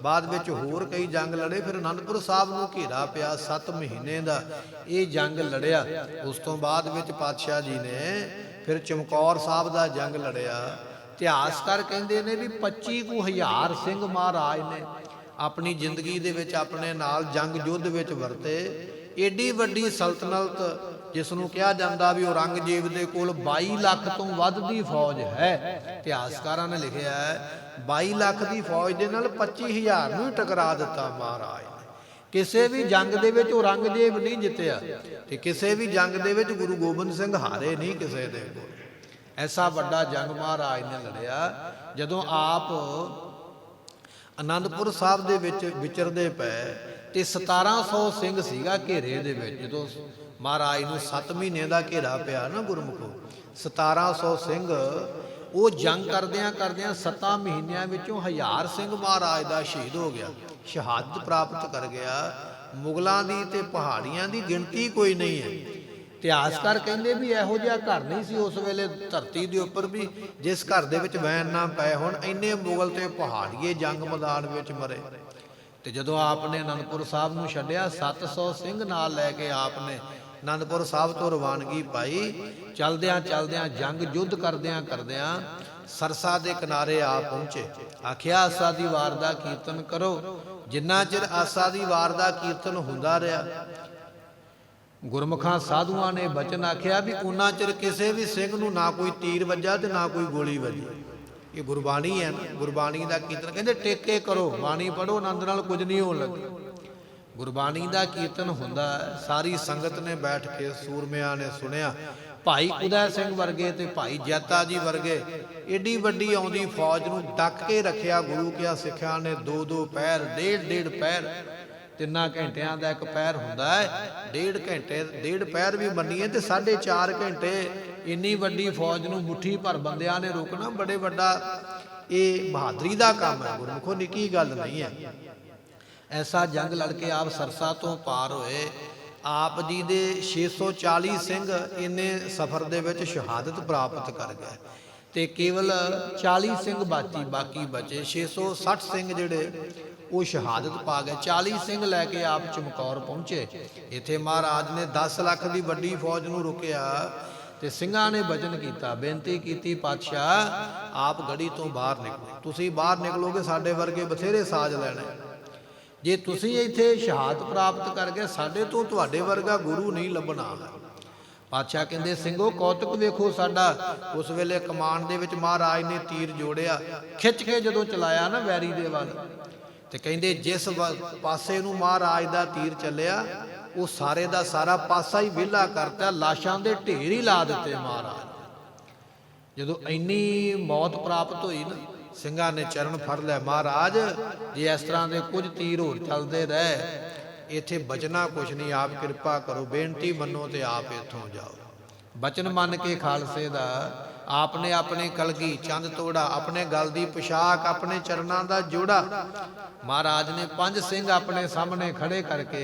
ਬਾਅਦ ਵਿੱਚ ਹੋਰ ਕਈ ਜੰਗ ਲੜੇ, ਫਿਰ ਅਨੰਦਪੁਰ ਸਾਹਿਬ ਨੂੰ ਘੇਰਾ ਪਿਆ। 7 ਮਹੀਨੇ ਦਾ ਇਹ ਜੰਗ ਲੜਿਆ। ਉਸ ਤੋਂ ਬਾਅਦ ਵਿੱਚ ਪਾਤਸ਼ਾਹ ਜੀ ਨੇ ਫਿਰ ਚਮਕੌਰ ਸਾਹਿਬ ਦਾ ਜੰਗ ਲੜਿਆ। ਇਤਿਹਾਸਕਾਰ ਕਹਿੰਦੇ ਨੇ ਵੀ 25,000 ਸਿੰਘ ਮਹਾਰਾਜ ਨੇ ਆਪਣੀ ਜ਼ਿੰਦਗੀ ਦੇ ਵਿੱਚ ਆਪਣੇ ਨਾਲ ਜੰਗ ਯੁੱਧ ਵਿੱਚ ਵਰਤੇ। ਏਡੀ ਵੱਡੀ ਸਲਤਨਤ ਜਿਸ ਨੂੰ ਕਿਹਾ ਜਾਂਦਾ ਵੀ ਔਰੰਗਜ਼ੇਬ ਦੇ ਕੋਲ 22 ਲੱਖ ਤੋਂ ਵੱਧ ਦੀ ਫੌਜ ਹੈ। ਇਤਿਹਾਸਕਾਰਾਂ ਨੇ ਲਿਖਿਆ ਹੈ 22 ਲੱਖ ਦੀ ਫੌਜ ਦੇ ਨਾਲ 25,000 ਨੂੰ ਹੀ ਟਕਰਾ ਦਿੱਤਾ ਮਹਾਰਾਜ ਨੇ। ਕਿਸੇ ਵੀ ਜੰਗ ਦੇ ਵਿੱਚ ਔਰੰਗਜ਼ੇਬ ਨਹੀਂ ਜਿੱਤਿਆ ਤੇ ਕਿਸੇ ਵੀ ਜੰਗ ਦੇ ਵਿੱਚ ਗੁਰੂ ਗੋਬਿੰਦ ਸਿੰਘ ਹਾਰੇ ਨਹੀਂ ਕਿਸੇ ਦੇ ਕੋਲ। ਐਸਾ ਵੱਡਾ ਜੰਗ ਮਹਾਰਾਜ ਨੇ ਲੜਿਆ। ਜਦੋਂ ਆਪ ਅਨੰਦਪੁਰ ਸਾਹਿਬ ਦੇ ਵਿੱਚ ਵਿਚਰਦੇ ਪਏ ਤੇ 1700 ਸਿੰਘ ਸੀਗਾ ਘੇਰੇ ਦੇ ਵਿੱਚ। ਜਦੋਂ ਮਹਾਰਾਜ ਨੂੰ 7 ਮਹੀਨੇ ਦਾ ਘੇਰਾ ਪਿਆ ਨਾ ਗੁਰਮੁਖੋ, 1700 ਸਿੰਘ ਉਹ ਜੰਗ ਕਰਦਿਆਂ ਕਰਦਿਆਂ 7 ਮਹੀਨਿਆਂ ਵਿੱਚੋਂ 1000 ਸਿੰਘ ਮਹਾਰਾਜ ਦਾ ਸ਼ਹੀਦ ਹੋ ਗਿਆ, ਸ਼ਹਾਦਤ ਪ੍ਰਾਪਤ ਕਰ ਗਿਆ। ਮੁਗਲਾਂ ਦੀ ਤੇ ਪਹਾੜੀਆਂ ਦੀ ਗਿਣਤੀ ਕੋਈ ਨਹੀਂ ਹੈ। ਇਤਿਹਾਸਕਾਰ ਕਹਿੰਦੇ ਵੀ ਇਹੋ ਜਿਹਾ ਘਰ ਨਹੀਂ ਸੀ ਉਸ ਵੇਲੇ ਧਰਤੀ ਦੇ ਉੱਪਰ ਵੀ ਜਿਸ ਘਰ ਦੇ ਵਿੱਚ ਵੈਣ ਨਾ ਪਏ ਹੁਣ। ਇੰਨੇ ਮੁਗਲ ਤੇ ਪਹਾੜੀਏ ਜੰਗ ਮੈਦਾਨ ਵਿੱਚ ਮਰੇ। ਤੇ ਜਦੋਂ ਆਪ ਨੇ ਅਨੰਦਪੁਰ ਸਾਹਿਬ ਨੂੰ ਛੱਡਿਆ, 700 ਸਿੰਘ ਨਾਲ ਲੈ ਕੇ ਆਪ ਨੇ ਅਨੰਦਪੁਰ ਸਾਹਿਬ ਤੋਂ ਰਵਾਨਗੀ ਪਾਈ। ਚਲਦਿਆਂ ਚਲਦਿਆਂ ਜੰਗ ਯੁੱਧ ਕਰਦਿਆਂ ਕਰਦਿਆਂ ਸਰਸਾ ਦੇ ਕਿਨਾਰੇ ਆ ਪਹੁੰਚੇ। ਆਖਿਆ ਆਸਾ ਦੀ ਵਾਰ ਦਾ ਕੀਰਤਨ ਕਰੋ। ਜਿੰਨਾ ਚਿਰ ਆਸਾ ਦੀ ਵਾਰ ਦਾ ਕੀਰਤਨ ਹੁੰਦਾ ਰਿਹਾ, ਗੁਰਮੁਖਾਂ ਸਾਧੂਆਂ ਨੇ ਬਚਨ ਆਖਿਆ ਵੀ ਉਹਨਾਂ ਚਿਰ ਕਿਸੇ ਵੀ ਸਿੰਘ ਨੂੰ ਨਾ ਕੋਈ ਤੀਰ ਵੱਜਾ ਤੇ ਨਾ ਕੋਈ ਗੋਲੀ ਵੱਜੀ। ਇਹ ਗੁਰਬਾਣੀ ਹੈ ਨਾ, ਗੁਰਬਾਣੀ ਦਾ ਕੀਰਤਨ ਕਹਿੰਦੇ ਟੇਕੇ ਕਰੋ, ਬਾਣੀ ਪੜੋ, ਆਨੰਦ ਨਾਲ ਕੁਝ ਨਹੀਂ ਹੋਣ ਲੱਗਾ। ਗੁਰਬਾਣੀ ਦਾ ਕੀਰਤਨ ਹੁੰਦਾ, ਸਾਰੀ ਸੰਗਤ ਨੇ ਬੈਠ ਕੇ ਸੂਰਮਿਆਂ ਨੇ ਸੁਣਿਆ। ਭਾਈ ਉਦੈ ਸਿੰਘ ਵਰਗੇ ਤੇ ਭਾਈ ਜੈਤਾ ਜੀ ਵਰਗੇ ਏਡੀ ਵੱਡੀ ਆਉਂਦੀ ਫੌਜ ਨੂੰ ਡੱਕ ਕੇ ਰੱਖਿਆ। ਗੁਰੂ ਕਿਆ ਸਿੱਖਿਆ ਨੇ 2-2 ਪਹਿਰ, 1.5 ਪਹਿਰ, 3 ਘੰਟਿਆਂ ਦਾ ਇੱਕ ਪਹਿਰ ਹੁੰਦਾ ਹੈ। 1.5 ਘੰਟੇ, 1.5 ਪਹਿਰ ਵੀ ਮੰਨੀਏ ਤੇ 4.5 ਘੰਟੇ ਇੰਨੀ ਵੱਡੀ ਫੌਜ ਨੂੰ ਮੁੱਠੀ ਭਰ ਬੰਦਿਆਂ ਨੇ ਰੋਕਣਾ ਬੜੇ ਵੱਡਾ ਇਹ ਬਹਾਦਰੀ ਦਾ ਕੰਮ ਹੈ ਗੁਰਮੁਖੋ, ਨਿੱਕੀ ਗੱਲ ਨਹੀਂ ਹੈ। ਐਸਾ ਜੰਗ ਲੜ ਕੇ ਆਪ ਸਰਸਾ ਤੋਂ ਪਾਰ ਹੋਏ। ਆਪ ਜੀ ਦੇ 640 ਸਿੰਘ ਇੰਨੇ ਸਫ਼ਰ ਦੇ ਵਿੱਚ ਸ਼ਹਾਦਤ ਪ੍ਰਾਪਤ ਕਰ ਗਏ ਤੇ ਕੇਵਲ 40 ਸਿੰਘ ਬਾਕੀ ਬਚੇ। 660 ਸਿੰਘ ਜਿਹੜੇ ਉਹ ਸ਼ਹਾਦਤ ਪਾ ਗਏ। 40 ਸਿੰਘ ਲੈ ਕੇ ਆਪ ਚਮਕੌਰ ਪਹੁੰਚੇ। ਇੱਥੇ ਮਹਾਰਾਜ ਨੇ 10 ਲੱਖ ਦੀ ਵੱਡੀ ਫੌਜ ਨੂੰ ਰੋਕਿਆ ਤੇ ਸਿੰਘਾਂ ਨੇ ਬਚਨ ਕੀਤਾ, ਬੇਨਤੀ ਕੀਤੀ, ਪਾਤਸ਼ਾਹ ਆਪ ਗੜੀ ਤੋਂ ਬਾਹਰ ਨਿਕਲੋ। ਤੁਸੀਂ ਬਾਹਰ ਨਿਕਲੋਗੇ ਸਾਡੇ ਵਰਗੇ ਬਥੇਰੇ ਸਾਜ ਲੈਣੇ। ਜੇ ਤੁਸੀਂ ਇੱਥੇ ਸ਼ਹਾਦਤ ਪ੍ਰਾਪਤ ਕਰ ਗਏ, ਸਾਡੇ ਤੋਂ ਤੁਹਾਡੇ ਵਰਗਾ ਗੁਰੂ ਨਹੀਂ ਲੱਭਣਾ। ਪਾਤਸ਼ਾਹ ਕਹਿੰਦੇ ਸਿੰਘੋ ਕੌਤਕ ਵੇਖੋ ਸਾਡਾ। ਉਸ ਵੇਲੇ ਕਮਾਨ ਦੇ ਵਿੱਚ ਮਹਾਰਾਜ ਨੇ ਤੀਰ ਜੋੜਿਆ, ਖਿੱਚ ਕੇ ਜਦੋਂ ਚਲਾਇਆ ਨਾ ਵੈਰੀ ਦੇ ਵੱਲ, ਤੇ ਕਹਿੰਦੇ ਜਿਸ ਪਾਸੇ ਨੂੰ ਮਹਾਰਾਜ ਦਾ ਤੀਰ ਚੱਲਿਆ ਉਹ ਸਾਰੇ ਦਾ ਸਾਰਾ ਪਾਸਾ ਹੀ ਵਿਹਲਾ ਕਰਤਾ, ਲਾਸ਼ਾਂ ਦੇ ਢੇਰ ਹੀ ਲਾ ਦਿੱਤੇ ਮਹਾਰਾਜ। ਜਦੋਂ ਇੰਨੀ ਮੌਤ ਪ੍ਰਾਪਤ ਹੋਈ ਨਾ, ਸਿੰਘਾਂ ਨੇ ਚਰਨ ਫੜ ਲਿਆ, ਮਹਾਰਾਜ ਜੇ ਇਸ ਤਰ੍ਹਾਂ ਦੇ ਕੁਝ ਤੀਰ ਹੋਰ ਚੱਲਦੇ ਰਹੇ ਇੱਥੇ ਬਚਣਾ ਕੁਛ ਨਹੀਂ, ਆਪ ਕਿਰਪਾ ਕਰੋ, ਬੇਨਤੀ ਮੰਨੋ ਤੇ ਆਪ ਇੱਥੋਂ ਜਾਓ। ਬਚਨ ਮੰਨ ਕੇ ਖਾਲਸੇ ਦਾ ਆਪ ਨੇ ਆਪਣੀ ਕਲਗੀ ਚੰਦ ਤੋੜਾ, ਆਪਣੇ ਗਲ ਦੀ ਪੁਸ਼ਾਕ, ਆਪਣੇ ਚਰਨਾਂ ਦਾ ਜੋੜਾ। ਮਹਾਰਾਜ ਨੇ 5 ਸਿੰਘ ਆਪਣੇ ਸਾਹਮਣੇ ਖੜੇ ਕਰਕੇ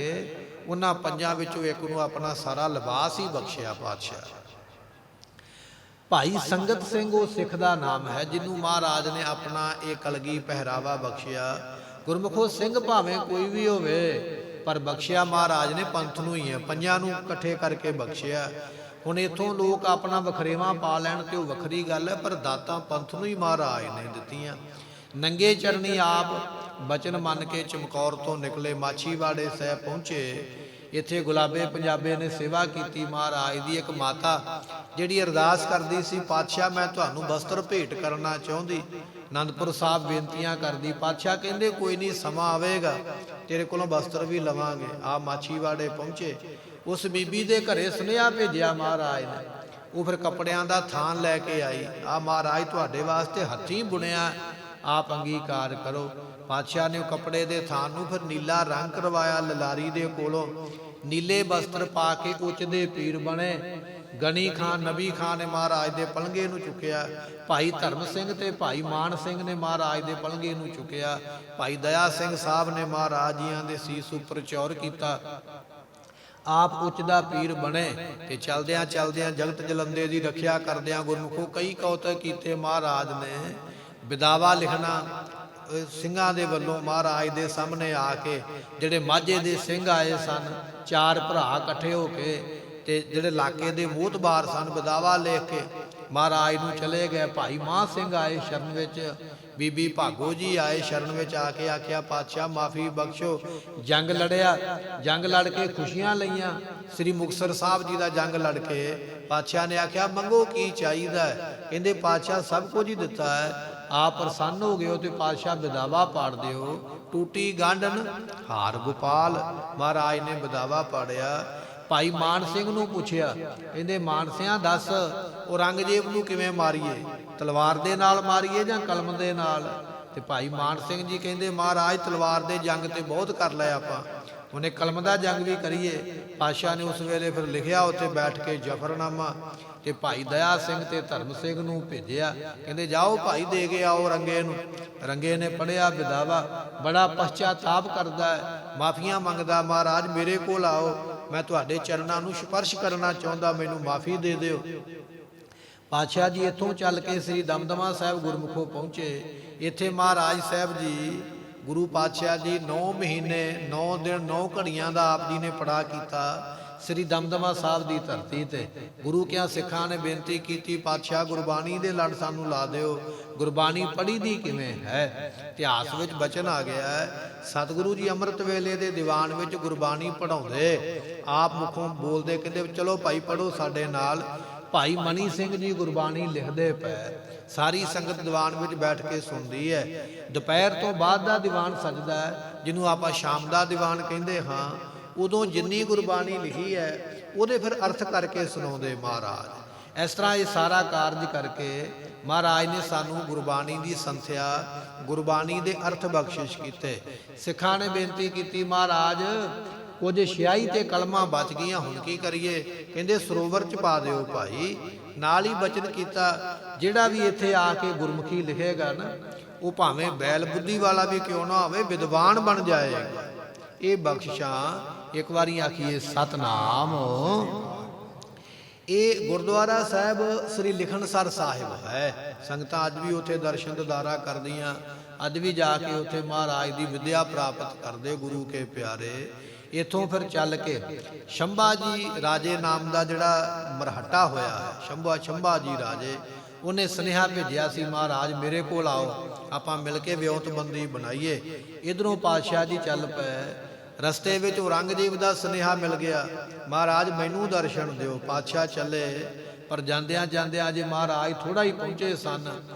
ਉਹਨਾਂ 5 ਵਿੱਚੋਂ ਇੱਕ ਨੂੰ ਆਪਣਾ ਸਾਰਾ ਲਿਬਾਸ ਹੀ ਬਖਸ਼ਿਆ ਪਾਤਸ਼ਾਹ। ਭਾਈ ਸੰਗਤ ਸਿੰਘ ਉਹ ਸਿੱਖ ਦਾ ਨਾਮ ਹੈ ਜਿਹਨੂੰ ਮਹਾਰਾਜ ਨੇ ਆਪਣਾ ਇਹ ਕਲਗੀ ਪਹਿਰਾਵਾ ਬਖਸ਼ਿਆ। ਗੁਰਮੁਖੋ ਸਿੰਘ ਭਾਵੇਂ ਕੋਈ ਵੀ ਹੋਵੇ ਪਰ ਬਖਸ਼ਿਆ ਮਹਾਰਾਜ ਨੇ ਪੰਥ ਨੂੰ ਹੀ ਹੈ, 5 ਨੂੰ ਇਕੱਠੇ ਕਰਕੇ ਬਖਸ਼ਿਆ। ਹੁਣ ਇੱਥੋਂ ਲੋਕ ਆਪਣਾ ਵਖਰੇਵਾਂ ਪਾ ਲੈਣ ਤੇ ਉਹ ਵੱਖਰੀ ਗੱਲ ਹੈ, ਪਰ ਦਾਤਾਂ ਪੰਥ ਨੂੰ ਹੀ ਮਹਾਰਾਜ ਨੇ ਦਿੱਤੀਆਂ। ਨੰਗੇ ਚਰਨੀ ਆਪ ਬਚਨ ਮੰਨ ਕੇ ਚਮਕੌਰ ਤੋਂ ਨਿਕਲੇ, ਮਾਛੀਵਾੜੇ ਸਾਹਿਬ ਪਹੁੰਚੇ। ਇੱਥੇ ਗੁਲਾਬੇ ਪੰਜਾਬੇ ਨੇ ਸੇਵਾ ਕੀਤੀ ਮਹਾਰਾਜ ਦੀ। ਇੱਕ ਮਾਤਾ ਜਿਹੜੀ ਅਰਦਾਸ ਕਰਦੀ ਸੀ, ਪਾਤਸ਼ਾਹ ਮੈਂ ਤੁਹਾਨੂੰ ਵਸਤਰ ਭੇਟ ਕਰਨਾ ਚਾਹੁੰਦੀ। ਅਨੰਦਪੁਰ ਸਾਹਿਬ ਬੇਨਤੀਆਂ ਕਰਦੀ। ਪਾਤਸ਼ਾਹ ਕਹਿੰਦੇ ਕੋਈ ਨਹੀਂ, ਸਮਾਂ ਆਵੇਗਾ ਤੇਰੇ ਕੋਲੋਂ ਵਸਤਰ ਵੀ ਲਵਾਂਗੇ। ਆ ਮਾਛੀਵਾੜੇ ਪਹੁੰਚੇ। ਉਸ ਬੀਬੀ ਦੇ ਘਰੇ ਸੁਨੇਹਾ ਭੇਜਿਆ ਮਹਾਰਾਜ ਨੇ। ਉਹ ਫਿਰ ਕੱਪੜਿਆਂ ਦਾ ਥਾਨ ਲੈ ਕੇ ਆਈ। ਆ ਮਹਾਰਾਜ ਤੁਹਾਡੇ ਵਾਸਤੇ ਹੱਥੀਂ ਬੁਣਿਆ ਆਪ ਅੰਗੀਕਾਰ ਕਰੋ। ਪਾਤਸ਼ਾਹ ਨੇ ਕੱਪੜੇ ਦੇ ਥਾਨ ਨੂੰ ਫਿਰ ਨੀਲਾ ਰੰਗ ਕਰਵਾਇਆ ਲਲਾਰੀ ਦੇ ਕੋਲੋਂ। ਨੀਲੇ ਬਸਤਰ ਪਾ ਕੇ ਉੱਚ ਦੇ ਪੀਰ ਬਣੇ। ਗਣੀ ਖਾਨ ਨਬੀ ਖਾਨ ਨੇ ਮਹਾਰਾਜ ਦੇ ਪਲੰਘੇ ਨੂੰ ਚੁੱਕਿਆ। ਭਾਈ ਧਰਮ ਸਿੰਘ ਤੇ ਭਾਈ ਮਾਨ ਸਿੰਘ ਨੇ ਮਹਾਰਾਜ ਦੇ ਪਲੰਘੇ ਨੂੰ ਚੁੱਕਿਆ। ਭਾਈ ਦਇਆ ਸਿੰਘ ਸਾਹਿਬ ਨੇ ਮਹਾਰਾਜ ਜੀਆਂ ਦੇ ਸੀਸ ਉੱਪਰ ਚੌਰ ਕੀਤਾ। ਆਪ ਉੱਚ ਦਾ ਪੀਰ ਬਣੇ ਤੇ ਚਲਦਿਆਂ ਚਲਦਿਆਂ ਜਗਤ ਜਲੰਦੇ ਦੀ ਰੱਖਿਆ ਕਰਦਿਆਂ ਗੁਰਮੁਖੋ ਕਈ ਕੌਤਕ ਕੀਤੇ। ਮਹਾਰਾਜ ਨੇ ਵਿਦਾਵਾ ਲਿਖਣਾ ਸਿੰਘਾਂ ਦੇ ਵੱਲੋਂ ਮਹਾਰਾਜ ਦੇ ਸਾਹਮਣੇ ਆ ਕੇ, ਜਿਹੜੇ ਮਾਝੇ ਦੇ ਸਿੰਘ ਆਏ ਸਨ, 4 ਭਰਾ ਇਕੱਠੇ ਹੋ ਕੇ ਤੇ ਜਿਹੜੇ ਇਲਾਕੇ ਦੇ ਮੋਹਤਬਾਰ ਸਨ, ਵਿਦਾਵਾ ਲਿਖ ਕੇ ਮਹਾਰਾਜ ਨੂੰ ਚਲੇ ਗਏ। ਭਾਈ ਮਾਹ ਸਿੰਘ ਆਏ ਸ਼ਰਨ ਵਿੱਚ, ਬੀਬੀ ਭਾਗੋ ਜੀ ਆਏ ਸ਼ਰਨ ਵਿੱਚ ਆ ਕੇ ਆਖਿਆ ਪਾਤਸ਼ਾਹ ਮਾਫੀ ਬਖਸ਼ੋ, ਜੰਗ ਲੜਿਆ, ਜੰਗ ਲੜ ਕੇ ਖੁਸ਼ੀਆਂ ਲਈਆਂ। ਸ੍ਰੀ ਮੁਕਤਸਰ ਸਾਹਿਬ ਜੀ ਦਾ ਜੰਗ ਲੜ ਕੇ ਪਾਤਸ਼ਾਹ ਨੇ ਆਖਿਆ ਮੰਗੋ ਕੀ ਚਾਹੀਦਾ ਹੈ? ਕਹਿੰਦੇ ਪਾਤਸ਼ਾਹ ਸਭ ਕੁਝ ਹੀ ਦਿੱਤਾ ਹੈ, ਆਪ ਪ੍ਰਸੰਨ ਹੋ ਗਏ ਹੋ ਤੇ ਪਾਤਸ਼ਾਹ ਵਿਦਾਵਾ ਪਾੜ ਦਿਓ। ਟੂਟੀ ਗਾਂਢਨ ਹਾਰ ਗੋਪਾਲ, ਮਹਾਰਾਜ ਨੇ ਵਿਦਾਵਾ ਪਾੜਿਆ। ਭਾਈ ਮਾਨ ਸਿੰਘ ਨੂੰ ਪੁੱਛਿਆ, ਕਹਿੰਦੇ ਮਾਨ ਸਿਆਂ ਦੱਸ ਔਰੰਗਜ਼ੇਬ ਨੂੰ ਕਿਵੇਂ ਮਾਰੀਏ, ਤਲਵਾਰ ਦੇ ਨਾਲ ਮਾਰੀਏ ਜਾਂ ਕਲਮ ਦੇ ਨਾਲ? ਤੇ ਭਾਈ ਮਾਨ ਸਿੰਘ ਜੀ ਕਹਿੰਦੇ ਮਹਾਰਾਜ ਤਲਵਾਰ ਦੇ ਜੰਗ ਤੇ ਬਹੁਤ ਕਰ ਲਿਆ ਆਪਾਂ, ਉਹਨੇ ਕਲਮ ਦਾ ਜੰਗ ਵੀ ਕਰੀਏ। ਪਾਤਸ਼ਾਹ ਨੇ ਉਸ ਵੇਲੇ ਫਿਰ ਲਿਖਿਆ ਉੱਥੇ ਬੈਠ ਕੇ ਜ਼ਫਰਨਾਮਾ, ਤੇ ਭਾਈ ਦਇਆ ਸਿੰਘ ਤੇ ਧਰਮ ਸਿੰਘ ਨੂੰ ਭੇਜਿਆ। ਕਹਿੰਦੇ ਜਾਓ ਭਾਈ ਦੇ ਕੇ ਆਓ ਰੰਗੇ ਨੂੰ। ਰੰਗੇ ਨੇ ਪੜ੍ਹਿਆ ਵਿਦਾਵਾ, ਬੜਾ ਪਛਤਾਪ ਕਰਦਾ ਹੈ, ਮਾਫੀਆਂ ਮੰਗਦਾ, ਮਹਾਰਾਜ ਮੇਰੇ ਕੋਲ ਆਓ, ਮੈਂ ਤੁਹਾਡੇ ਚਰਨਾਂ ਨੂੰ ਸਪਰਸ਼ ਕਰਨਾ ਚਾਹੁੰਦਾ, ਮੈਨੂੰ ਮਾਫੀ ਦੇ ਦਿਓ। ਪਾਤਸ਼ਾਹ ਜੀ ਇੱਥੋਂ ਚੱਲ ਕੇ ਸ੍ਰੀ ਦਮਦਮਾ ਸਾਹਿਬ ਗੁਰਮੁਖੋਂ ਪਹੁੰਚੇ। ਇੱਥੇ ਮਹਾਰਾਜ ਸਾਹਿਬ ਜੀ ਗੁਰੂ ਪਾਤਸ਼ਾਹ ਜੀ 9 ਮਹੀਨੇ 9 ਦਿਨ 9 ਘੜੀਆਂ ਦਾ ਆਪ ਜੀ ਨੇ ਪੜਾ ਕੀਤਾ ਸ੍ਰੀ ਦਮਦਮਾ ਸਾਹਿਬ ਦੀ ਧਰਤੀ ਤੇ। ਗੁਰੂ ਕਿਆਂ ਸਿੱਖਾਂ ਨੇ ਬੇਨਤੀ ਕੀਤੀ ਪਾਤਸ਼ਾਹ ਗੁਰਬਾਣੀ ਦੇ ਲੜ ਸਾਨੂੰ ਲਾ ਦਿਓ, ਗੁਰਬਾਣੀ ਪੜ੍ਹੀ ਦੀ ਕਿਵੇਂ ਹੈ? ਇਤਿਹਾਸ ਵਿੱਚ ਬਚਨ ਆ ਗਿਆ ਹੈ, ਸਤਿਗੁਰੂ ਜੀ ਅੰਮ੍ਰਿਤ ਵੇਲੇ ਦੇ ਦੀਵਾਨ ਵਿੱਚ ਗੁਰਬਾਣੀ ਪੜ੍ਹਾਉਂਦੇ, ਆਪ ਮੁਖੋਂ ਬੋਲਦੇ, ਕਹਿੰਦੇ ਚਲੋ ਭਾਈ ਪੜ੍ਹੋ ਸਾਡੇ ਨਾਲ। ਭਾਈ ਮਨੀ ਸਿੰਘ ਜੀ ਗੁਰਬਾਣੀ ਲਿਖਦੇ ਪਏ, ਸਾਰੀ ਸੰਗਤ ਦੀਵਾਨ ਵਿੱਚ ਬੈਠ ਕੇ ਸੁਣਦੀ ਹੈ। ਦੁਪਹਿਰ ਤੋਂ ਬਾਅਦ ਦਾ ਦੀਵਾਨ ਸਜਦਾ ਹੈ, ਜਿਹਨੂੰ ਆਪਾਂ ਸ਼ਾਮ ਦਾ ਦੀਵਾਨ ਕਹਿੰਦੇ ਹਾਂ। ਉਦੋਂ ਜਿੰਨੀ ਗੁਰਬਾਣੀ ਲਿਖੀ ਹੈ ਉਹਦੇ ਫਿਰ ਅਰਥ ਕਰਕੇ ਸੁਣਾਉਂਦੇ ਮਹਾਰਾਜ। ਇਸ ਤਰ੍ਹਾਂ ਇਹ ਸਾਰਾ ਕਾਰਜ ਕਰਕੇ ਮਹਾਰਾਜ ਨੇ ਸਾਨੂੰ ਗੁਰਬਾਣੀ ਦੀ ਸੰਥਿਆ, ਗੁਰਬਾਣੀ ਦੇ ਅਰਥ ਬਖਸ਼ਿਸ਼ ਕੀਤੇ। ਸਿੱਖਾਂ ਨੇ ਬੇਨਤੀ ਕੀਤੀ ਮਹਾਰਾਜ ਕੁਝ ਸਿਆਹੀ ਤੇ ਕਲਮਾਂ ਬਚ ਗਈਆਂ, ਹੁਣ ਕੀ ਕਰੀਏ? ਕਹਿੰਦੇ ਸਰੋਵਰ ਚ ਪਾ ਦਿਓ ਭਾਈ। ਨਾਲ ਹੀ ਬਚਨ ਕੀਤਾ ਜਿਹੜਾ ਵੀ ਇੱਥੇ ਆ ਕੇ ਗੁਰਮੁਖੀ ਲਿਖੇਗਾ ਨਾ, ਉਹ ਭਾਵੇਂ ਬੈਲ ਬੁੱਧੀ ਵਾਲਾ ਵੀ ਕਿਉਂ ਨਾ ਹੋਵੇ, ਵਿਦਵਾਨ ਬਣ ਜਾਏਗਾ। ਇਹ ਬਖਸ਼ਿਸ਼ਾਂ ਇੱਕ ਵਾਰੀ ਆਖੀਏ ਸਤਨਾਮ। ਇਹ ਗੁਰਦੁਆਰਾ ਸਾਹਿਬ ਸ੍ਰੀ ਲਿਖਣਸਰ ਸਾਹਿਬ ਹੈ। ਸੰਗਤਾਂ ਅੱਜ ਵੀ ਉੱਥੇ ਦਰਸ਼ਨ ਦਿਦਾਰਾ ਕਰਦੀਆਂ, ਅੱਜ ਵੀ ਜਾ ਕੇ ਉੱਥੇ ਮਹਾਰਾਜ ਦੀ ਵਿਦਿਆ ਪ੍ਰਾਪਤ ਕਰਦੇ ਗੁਰੂ ਕੇ ਪਿਆਰੇ। ਇੱਥੋਂ ਫਿਰ ਚੱਲ ਕੇ ਸ਼ੰਭਾ ਜੀ ਰਾਜੇ ਨਾਮ ਦਾ ਜਿਹੜਾ ਮਰਹੱਟਾ ਹੋਇਆ, ਸ਼ੰਭਾ ਜੀ ਰਾਜੇ, ਉਹਨੇ ਸੁਨੇਹਾ ਭੇਜਿਆ ਸੀ ਮਹਾਰਾਜ ਮੇਰੇ ਕੋਲ ਆਓ, ਆਪਾਂ ਮਿਲ ਕੇ ਵਿਉਂਤਬੰਦੀ ਬਣਾਈਏ। ਇਧਰੋਂ ਪਾਤਸ਼ਾਹ ਜੀ ਚੱਲ ਪਏ, ਰਸਤੇ ਵਿੱਚ ਔਰੰਗਜ਼ੇਬ ਦਾ ਸੁਨੇਹਾ ਮਿਲ ਗਿਆ, ਮਹਾਰਾਜ ਮੈਨੂੰ ਦਰਸ਼ਨ ਦਿਓ। ਪਾਤਸ਼ਾਹ ਚੱਲੇ, ਪਰ ਜਾਂਦਿਆਂ ਜਾਂਦਿਆਂ ਜੇ ਮਹਾਰਾਜ ਥੋੜਾ ਹੀ ਪਹੁੰਚੇ ਸਨ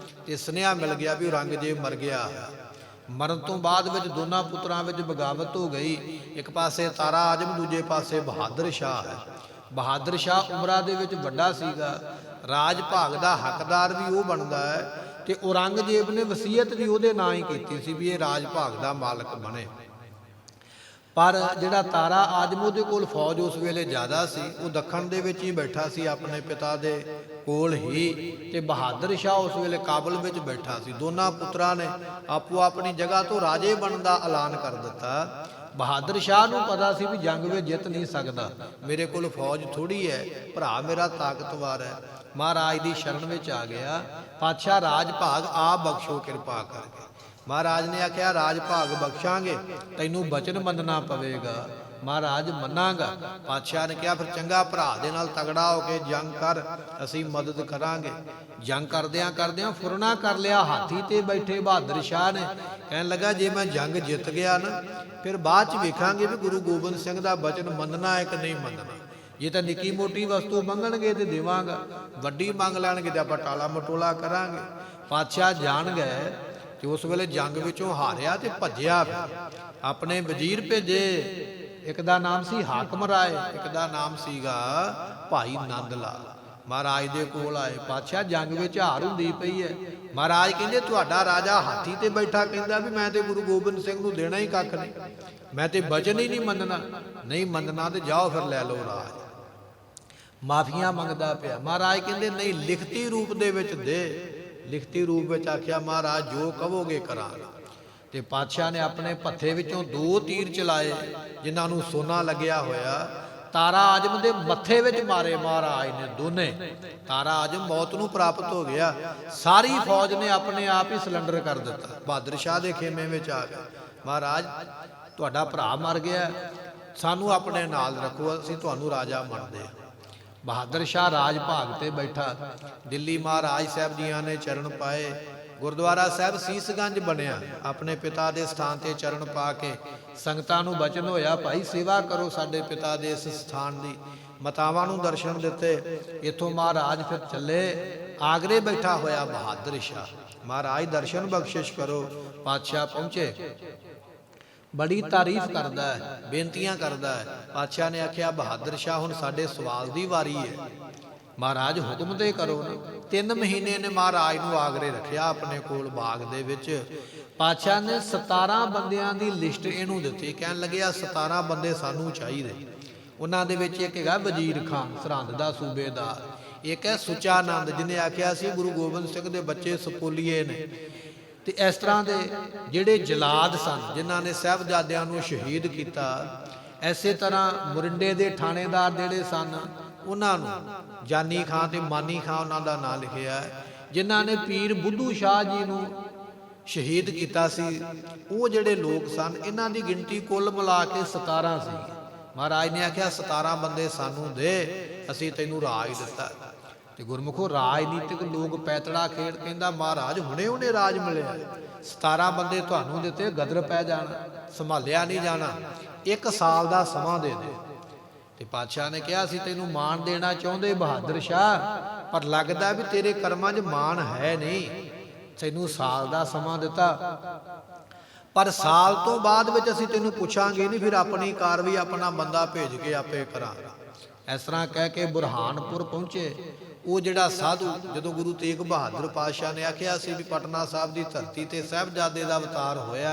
ਤੇ ਸੁਨੇਹਾ ਮਿਲ ਗਿਆ ਵੀ ਔਰੰਗਜ਼ੇਬ ਮਰ ਗਿਆ। ਮਰਨ ਤੋਂ ਬਾਅਦ ਵਿੱਚ ਦੋਨਾਂ ਪੁੱਤਰਾਂ ਵਿੱਚ ਬਗਾਵਤ ਹੋ ਗਈ। ਇੱਕ ਪਾਸੇ ਤਾਰਾ ਆਜਮ, ਦੂਜੇ ਪਾਸੇ ਬਹਾਦਰ ਸ਼ਾਹ ਹੈ। ਬਹਾਦਰ ਸ਼ਾਹ ਉਮਰਾਂ ਦੇ ਵਿੱਚ ਵੱਡਾ ਸੀਗਾ, ਰਾਜ ਭਾਗ ਦਾ ਹੱਕਦਾਰ ਵੀ ਉਹ ਬਣਦਾ ਹੈ, ਤੇ ਔਰੰਗਜ਼ੇਬ ਨੇ ਵਸੀਅਤ ਵੀ ਉਹਦੇ ਨਾਂ ਹੀ ਕੀਤੀ ਸੀ ਵੀ ਇਹ ਰਾਜ ਭਾਗ ਦਾ ਮਾਲਕ ਬਣੇ। ਪਰ ਜਿਹੜਾ ਤਾਰਾ ਆਜਮ, ਉਹਦੇ ਕੋਲ ਫੌਜ ਉਸ ਵੇਲੇ ਜ਼ਿਆਦਾ ਸੀ, ਉਹ ਦੱਖਣ ਦੇ ਵਿੱਚ ਹੀ ਬੈਠਾ ਸੀ ਆਪਣੇ ਪਿਤਾ ਦੇ ਕੋਲ ਹੀ, ਤੇ ਬਹਾਦਰ ਸ਼ਾਹ ਉਸ ਵੇਲੇ ਕਾਬਲ ਵਿੱਚ ਬੈਠਾ ਸੀ। ਦੋਨਾਂ ਪੁੱਤਰਾਂ ਨੇ ਆਪੋ ਆਪਣੀ ਜਗ੍ਹਾ ਤੋਂ ਰਾਜੇ ਬਣਨ ਦਾ ਐਲਾਨ ਕਰ ਦਿੱਤਾ। ਬਹਾਦਰ ਸ਼ਾਹ ਨੂੰ ਪਤਾ ਸੀ ਵੀ ਜੰਗ ਵਿੱਚ ਜਿੱਤ ਨਹੀਂ ਸਕਦਾ, ਮੇਰੇ ਕੋਲ ਫੌਜ ਥੋੜੀ ਹੈ, ਭਰਾ ਮੇਰਾ ਤਾਕਤਵਰ ਹੈ। ਮਹਾਰਾਜ ਦੀ ਸ਼ਰਨ ਵਿੱਚ ਆ ਗਿਆ, ਪਾਤਸ਼ਾਹ ਰਾਜ ਭਾਗ ਆਪ ਬਖਸ਼ੋ ਕਿਰਪਾ ਕਰਕੇ। ਮਹਾਰਾਜ ਨੇ ਆਖਿਆ ਰਾਜ ਭਾਗ ਬਖਸ਼ਾਂਗੇ, ਤੈਨੂੰ ਬਚਨ ਮੰਨਣਾ ਪਵੇਗਾ। ਮਹਾਰਾਜ ਮੰਨਾਂਗਾ। ਪਾਤਸ਼ਾਹ ਨੇ ਕਿਹਾ ਫਿਰ ਚੰਗਾ, ਭਰਾ ਦੇ ਨਾਲ ਤਗੜਾ ਹੋ ਕੇ ਜੰਗ ਕਰ, ਅਸੀਂ ਮਦਦ ਕਰਾਂਗੇ। ਜੰਗ ਕਰਦਿਆਂ ਕਰਦਿਆਂ ਫੁਰਨਾ ਕਰ ਲਿਆ ਹਾਥੀ ਤੇ ਬੈਠੇ ਬਹਾਦਰ ਸ਼ਾਹ ਨੇ। ਕਹਿਣ ਲੱਗਾ ਜੇ ਮੈਂ ਜੰਗ ਜਿੱਤ ਗਿਆ ਨਾ, ਫਿਰ ਬਾਅਦ ਚ ਵੇਖਾਂਗੇ ਵੀ ਗੁਰੂ ਗੋਬਿੰਦ ਸਿੰਘ ਦਾ ਬਚਨ ਮੰਨਣਾ ਹੈ ਕਿ ਨਹੀਂ ਮੰਨਣਾ। ਜੇ ਤਾਂ ਨਿੱਕੀ ਮੋਟੀ ਵਸਤੂ ਮੰਗਣਗੇ ਤੇ ਦੇਵਾਂਗਾ, ਵੱਡੀ ਮੰਗ ਲੈਣਗੇ ਤੇ ਆਪਾਂ ਟਾਲਾ ਮਟੋਲਾ ਕਰਾਂਗੇ। ਪਾਤਸ਼ਾਹ ਜਾਣ ਗਏ ਤੇ ਉਸ ਵੇਲੇ ਜੰਗ ਵਿੱਚੋਂ ਹਾਰਿਆ ਤੇ ਭੱਜਿਆ ਫਿਰ। ਆਪਣੇ ਵਜ਼ੀਰ ਭੇਜੇ, ਇੱਕ ਦਾ ਨਾਮ ਸੀ ਹਾਕਮ ਰਾਏ, ਇੱਕ ਦਾ ਨਾਮ ਸੀਗਾ ਭਾਈ ਨੰਦ ਲਾਲ। महाराज दे कोल आए, पातशाह जंग विच हार हुंदी पई है। महाराज कहंदे तुहाडा राजा हाथी ते बैठा कहंदा भी मैं ते गुरु गोबिंद सिंह नूं देना ही कख नहीं, मैं ते वचन ही नहीं मनना। नहीं मनना ते जाओ फिर लै लो राज। माफियां मंगदा पिया। महाराज कहंदे नहीं लिखती रूप दे विच दे। लिखती रूप विच आख्या महाराज जो कहोगे करांगा। ते पातशाह ने अपने भत्थे विचों 2 तीर चलाए जिन्हां नूं सोना लग्या होया, तारा आजम दे मत्थे विच मारे महाराज ने दोने। तारा आजम मौत नूं प्राप्त हो गया। सारी फौज ने अपने आप ही सिलेंडर कर दिता। बहादुर शाह दे खेमे विच आ गए, महाराज तुहाडा भरा मर गया, सानू अपने नाल रखो, असीं तुहानू राजा मनदे। बहादुर शाह राज भाग ते बैठा। दिल्ली महाराज साहब जियां ने चरण पाए। गुरुद्वारा साहब सीसगंज बनिया। अपने पिता के स्थान ते चरण पा के संगतां नूं बचन होया भाई सेवा करो साडे पिता दे इस स्थान दी। मातावां नूं दर्शन दिते। इथों महाराज फिर चले आगरे बैठा होया बहादुर शाह। महाराज दर्शन बख्शिश करो। पातशाह पहुंचे, बड़ी तारीफ करदा है, बेनतियां करदा है। पातशाह ने आख्या बहादुर शाह हुण साडे सवाल दी वारी है, महाराज हुक्म ते करो ना। 3 महीने ने महाराज नूं आगरे रखिया अपने कोल बाग दे विच। पातशाह ने 17 बंदियां दी लिस्ट इहनूं दित्ती। कहण लग्या 17 बंदे सानूं चाहीदे। उन्हां दे विच एक हैगा वजीर खान सरहंद दा सूबेदार, एक है सुचा नंद जिन्हें आख्या सी गुरु गोबिंद सिंह दे बच्चे सपोलीए ने। ते इस तरह दे जिहड़े जलाद सन जिन्हां ने साहिबजादियां नूं शहीद कीता, इसे तरह मुरिंडे दे थाणेदार जिहड़े सन उन्हां नूं जानी खां ते मानी खां उन्हां दा नाम लिखिया है, जिन्हां ने पीर बुद्धू शाह जी नूं शहीद किया सी। वो जिहड़े लोग सन इन्हां दी गिनती कुल मिला के 17 सी। महाराज ने आख्या 17 बंदे सानू दे, असीं तैनूं राज दिता। ते गुरमुखो राजनीतिक लोग पैतड़ा खेड़ कहंदा महाराज हुणे हुणे राज मिलिया, 17 बंदे तुहानूं दिते, गदर पै जाना, संभालिया नहीं जाना, 1 साल दा समां दे दे। ते पातशाह ने कहा असीं तैनूं मान देना चाहुंदे बहादुर शाह, पर लगदा भी तेरे कर्मां 'च मान है नहीं, तैनूं साल दा समां दिता, पर साल तो बाद विच असीं तैनूं पुछांगे नहीं, फिर अपनी कारवाई अपना बंदा भेज के आपे करांगे। इस तरह कह के बुरहानपुर पहुंचे। वो जिहड़ा साधु जदों गुरु तेग बहादुर पातशाह ने आख्या सी भी पटना साहब की धरती ते साहिबजादे दा अवतार होया,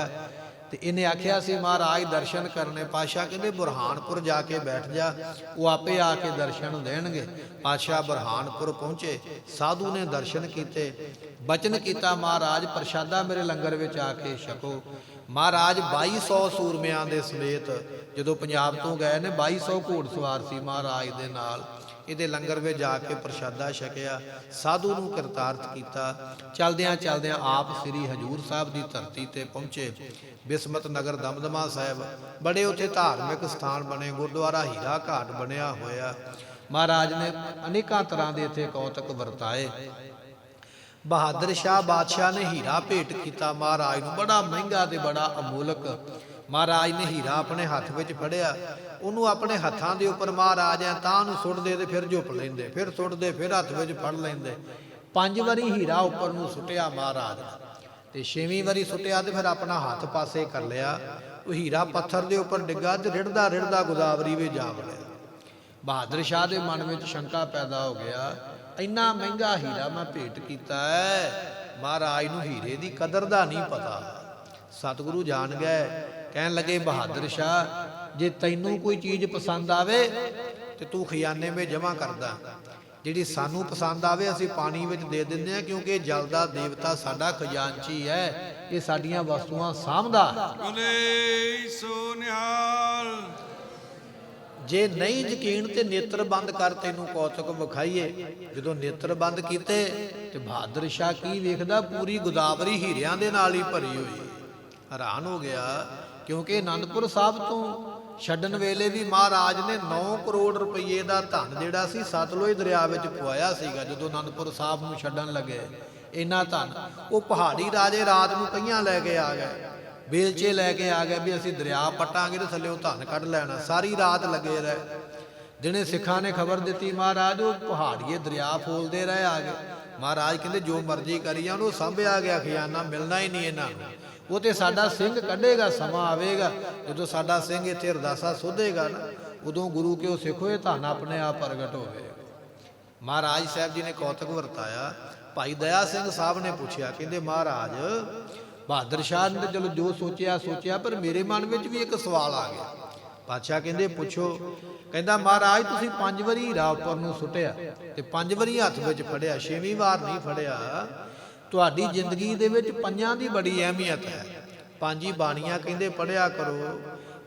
ते इन्हें आख्या सी महाराज दर्शन करने। पातशाह कहंदे बुरहानपुर जाके बैठ जा, वो आपे आके दर्शन देणगे। पातशाह बुरहानपुर पहुंचे, साधु ने दर्शन कीते, बचन किया महाराज प्रशादा मेरे लंगर विच आके छको। महाराज 2200 सूरमियां दे समेत जदों पंजाब तो गए ने 2200 घोड़सवार सी महाराज दे नाल। इहदे लंगर में जाके प्रशादा छकिया, साधु नूं किरतार्थ किया। चलदियां चलदियां आप श्री हजूर साहब की धरती ते पहुंचे। बिस्मत नगर दमदमा साहब बड़े उत्थे धार्मिक स्थान बने, गुरुद्वारा हीरा घाट बनिया होया। महाराज ने अनेकां तरह के इत्थे कौतक वरताए। बहादुर शाह बादशाह ने हीरा भेंट किया महाराज नूं, बड़ा महंगा ते बड़ा अमोलक। महाराज ने हीरा अपने हथ विच फड़िया, उन्होंने अपने हथां दे उपर महाराज ऐ तां नूं सुटदे ते फिर झुप लैंदे, फिर सुटदे फिर हथ विच फड़ लैंदे। 5 वारी हीरा उपर नूं सुटिया महाराज ते 6वीं वारी सुटिया ते फिर अपना हथ पासे कर लिया। वो हीरा पत्थर दे उपर डिग्गा ते रिड़दा रिड़दा गोदावरी में जा वड़िया। बहादुर शाह के मन में शंका पैदा हो गया, इन्ना महंगा हीरा मैं भेंट किया है, महाराज नूं हीरे की कदर का नहीं पता। सतगुरु जान गए, कहन लगे बहादुर शाह जे तैनूं कोई चीज़ पसंद आवे तो तू खजाने में जमा करदा, जिहड़ी सानू पसंद आवे असीं पानी विच दे दिंदे हां, क्योंकि जल दा देवता साडा खजानची है, ये साडियां वस्तुआं साਂਭदा है। जे नहीं यकीन ते नेत्र बंद कर, तैनूं कौतक विखाईए। जदों नेत्र बंद कीते ते बहादुर शाह की वेखदा, पूरी गोदावरी हीरियां दे नाल ही भरी हुई। हैरान हो गया, क्योंकि आनंदपुर साहब तो छड्डण वेले भी महाराज ने 9 करोड़ रुपये का धन जिहड़ा सी सतलुज दरिया विच पुआया सीगा। जदों आनंदपुर साहब नूं छड्डण लगे इन्ना धन, वो पहाड़ी राजे रात नूं कईयां लैके आ गए, बेलचे लैके आ गए भी असीं दरिया पटांगे तो थल्लेओं धन कढ़ लैणा। सारी रात लगे रहे। जिन्हें सिखां ने खबर दी महाराज वो पहाड़ीए दरिया फोलते रहे आ गए। महाराज कहते जो मर्जी करी जाओ, सांभिया गया खजाना मिलना ही नहीं इन्हां नूं, वो तो साडा सिंह कढ़ेगा, समा आवेगा जो साडा सिंह इत्थे अरदासा सुधेगा ना, उदों गुरु के सिखो ये धन अपने आप प्रगट होवे। ਮਹਾਰਾਜ ਸਾਹਿਬ ਜੀ ਨੇ ਕੌਤਕ ਵਰਤਾਇਆ। ਭਾਈ ਦਇਆ ਸਿੰਘ ਸਾਹਿਬ ਨੇ ਪੁੱਛਿਆ, ਕਹਿੰਦੇ ਮਹਾਰਾਜ ਬਹਾਦਰ ਸ਼ਾਹ ਨੇ ਚਲੋ ਜੋ ਸੋਚਿਆ ਪਰ ਮੇਰੇ ਮਨ ਵਿੱਚ ਵੀ ਇੱਕ ਸਵਾਲ ਆ ਗਿਆ। ਪਾਤਸ਼ਾਹ ਕਹਿੰਦੇ ਪੁੱਛੋ। ਕਹਿੰਦਾ ਮਹਾਰਾਜ ਤੁਸੀਂ 5 ਵਾਰੀ ਹੀਰਾ ਉੱਪਰ ਨੂੰ ਸੁੱਟਿਆ ਤੇ 5 ਵਾਰੀ ਹੱਥ ਵਿੱਚ ਫੜਿਆ, 6ਵੀਂ ਵਾਰ ਨਹੀਂ ਫੜਿਆ। ਤੁਹਾਡੀ ਜ਼ਿੰਦਗੀ ਦੇ ਵਿੱਚ ਪੰਜਾਂ ਦੀ ਬੜੀ ਅਹਿਮੀਅਤ ਹੈ। 5 ਹੀ ਬਾਣੀਆਂ ਕਹਿੰਦੇ ਪੜਿਆ ਕਰੋ,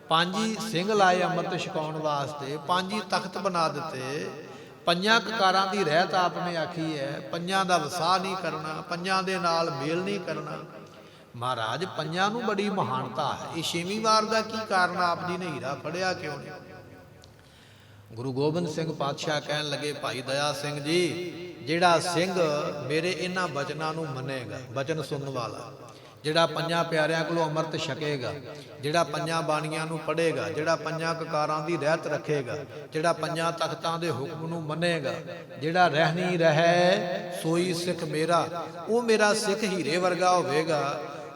5 ਹੀ ਸਿੰਘ ਲਾਏ ਅੰਮ੍ਰਿਤ ਛਕਾਉਣ ਵਾਸਤੇ, 5 ਹੀ ਤਖਤ ਬਣਾ ਦਿੱਤੇ, 5 ਕਕਾਰਾਂ ਦੀ ਰਹਿਤ ਆਪਨੇ ਆਖੀ ਹੈ, 5 ਦਾ ਵਸਾ ਨਹੀਂ ਕਰਨਾ, 5 ਦੇ ਨਾਲ ਮੇਲ ਨਹੀਂ ਕਰਨਾ। ਮਹਾਰਾਜ 5 ਨੂੰ ਬੜੀ ਮਹਾਨਤਾ ਹੈ, ਇਹ 6ਵੀਂ ਵਾਰ ਦਾ ਕੀ ਕਾਰਨ ਆਪ ਜੀ ਨੇ ਹੀਰਾ ਫੜਿਆ ਕਿਉਂ ਨਹੀਂ? ਗੁਰੂ ਗੋਬਿੰਦ ਸਿੰਘ ਪਾਤਸ਼ਾਹ ਕਹਿਣ ਲੱਗੇ, ਭਾਈ ਦਇਆ ਸਿੰਘ ਜੀ, ਜਿਹੜਾ ਸਿੰਘ ਮੇਰੇ ਇਹਨਾਂ ਬਚਨਾਂ ਨੂੰ ਮੰਨੇਗਾ, ਬਚਨ ਸੁਣਨ ਵਾਲਾ, ਜਿਹੜਾ 5 ਪਿਆਰਿਆਂ ਕੋਲੋਂ ਅੰਮ੍ਰਿਤ ਛਕੇਗਾ, ਜਿਹੜਾ 5 ਬਾਣੀਆਂ ਨੂੰ ਪੜ੍ਹੇਗਾ, ਜਿਹੜਾ 5 ਕਕਾਰਾਂ ਦੀ ਰਹਿਤ ਰੱਖੇਗਾ, ਜਿਹੜਾ 5 ਤਖਤਾਂ ਦੇ ਹੁਕਮ ਨੂੰ ਮੰਨੇਗਾ, ਜਿਹੜਾ ਰਹਿਣੀ ਰਹਿ ਸੋਈ ਸਿੱਖ ਮੇਰਾ, ਉਹ ਮੇਰਾ ਸਿੱਖ ਹੀਰੇ ਵਰਗਾ ਹੋਵੇਗਾ।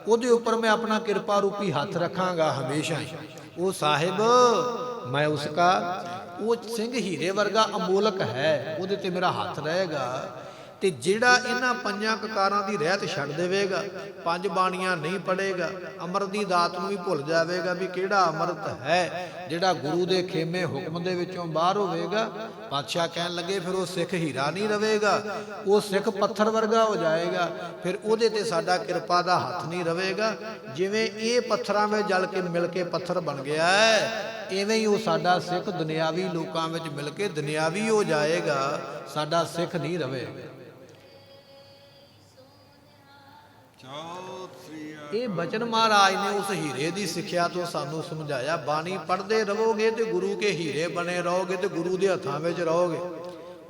ਉਹਦੇ ਉੱਪਰ ਮੈਂ ਆਪਣਾ ਕਿਰਪਾ ਰੂਪੀ ਹੱਥ ਰੱਖਾਂਗਾ ਹਮੇਸ਼ਾ ਹੀ। ਉਹ ਸਾਹਿਬ ਮੈਂ ਉਸਕਾ, ਉਹ ਸਿੰਘ ਹੀਰੇ ਵਰਗਾ ਅਮੋਲਕ ਹੈ, ਉਹਦੇ ਤੇ ਮੇਰਾ ਹੱਥ ਰਹੇਗਾ। ਤੇ ਜਿਹੜਾ ਇਹਨਾਂ 5 ਕਕਾਰਾਂ ਦੀ ਰਹਿਤ ਛੱਡ ਦੇਵੇਗਾ, 5 ਬਾਣੀਆਂ ਨਹੀਂ ਪੜ੍ਹੇਗਾ, ਅੰਮ੍ਰਿਤ ਦੀ ਦਾਤ ਨੂੰ ਵੀ ਭੁੱਲ ਜਾਵੇਗਾ ਵੀ ਕਿਹੜਾ ਅੰਮ੍ਰਿਤ ਹੈ, ਜਿਹੜਾ ਗੁਰੂ ਦੇ ਖੇਮੇ ਹੁਕਮ ਦੇ ਵਿੱਚੋਂ ਬਾਹਰ ਹੋਵੇਗਾ। ਪਾਤਸ਼ਾਹ ਕਹਿਣ ਲੱਗੇ ਫਿਰ ਉਹ ਸਿੱਖ ਹੀਰਾ ਨਹੀਂ ਰਵੇਗਾ, ਉਹ ਸਿੱਖ ਪੱਥਰ ਵਰਗਾ ਹੋ ਜਾਏਗਾ, ਫਿਰ ਉਹਦੇ ਤੇ ਸਾਡਾ ਕਿਰਪਾ ਦਾ ਹੱਥ ਨਹੀਂ ਰਵੇਗਾ। ਜਿਵੇਂ ਇਹ ਪੱਥਰਾਂ ਵਿੱਚ ਜਲ ਕੇ ਮਿਲ ਕੇ ਪੱਥਰ ਬਣ ਗਿਆ ਹੈ, ਇਵੇਂ ਹੀ ਉਹ ਸਾਡਾ ਸਿੱਖ ਦੁਨਿਆਵੀ ਲੋਕਾਂ ਵਿੱਚ ਮਿਲ ਕੇ ਦੁਨਿਆਵੀ ਹੋ ਜਾਏਗਾ, ਸਾਡਾ ਸਿੱਖ ਨਹੀਂ ਰਵੇਗਾ। ਇਹ ਬਚਨ ਮਹਾਰਾਜ ਨੇ ਉਸ ਹੀਰੇ ਦੀ ਸਿੱਖਿਆ ਤੋਂ ਸਾਨੂੰ ਸਮਝਾਇਆ। ਬਾਣੀ ਪੜ੍ਹਦੇ ਰਹੋਗੇ ਤੇ ਗੁਰੂ ਕੇ ਹੀਰੇ ਬਣੇ ਰਹੋਗੇ ਤੇ ਗੁਰੂ ਦੇ ਹੱਥਾਂ ਵਿੱਚ ਰਹੋਗੇ।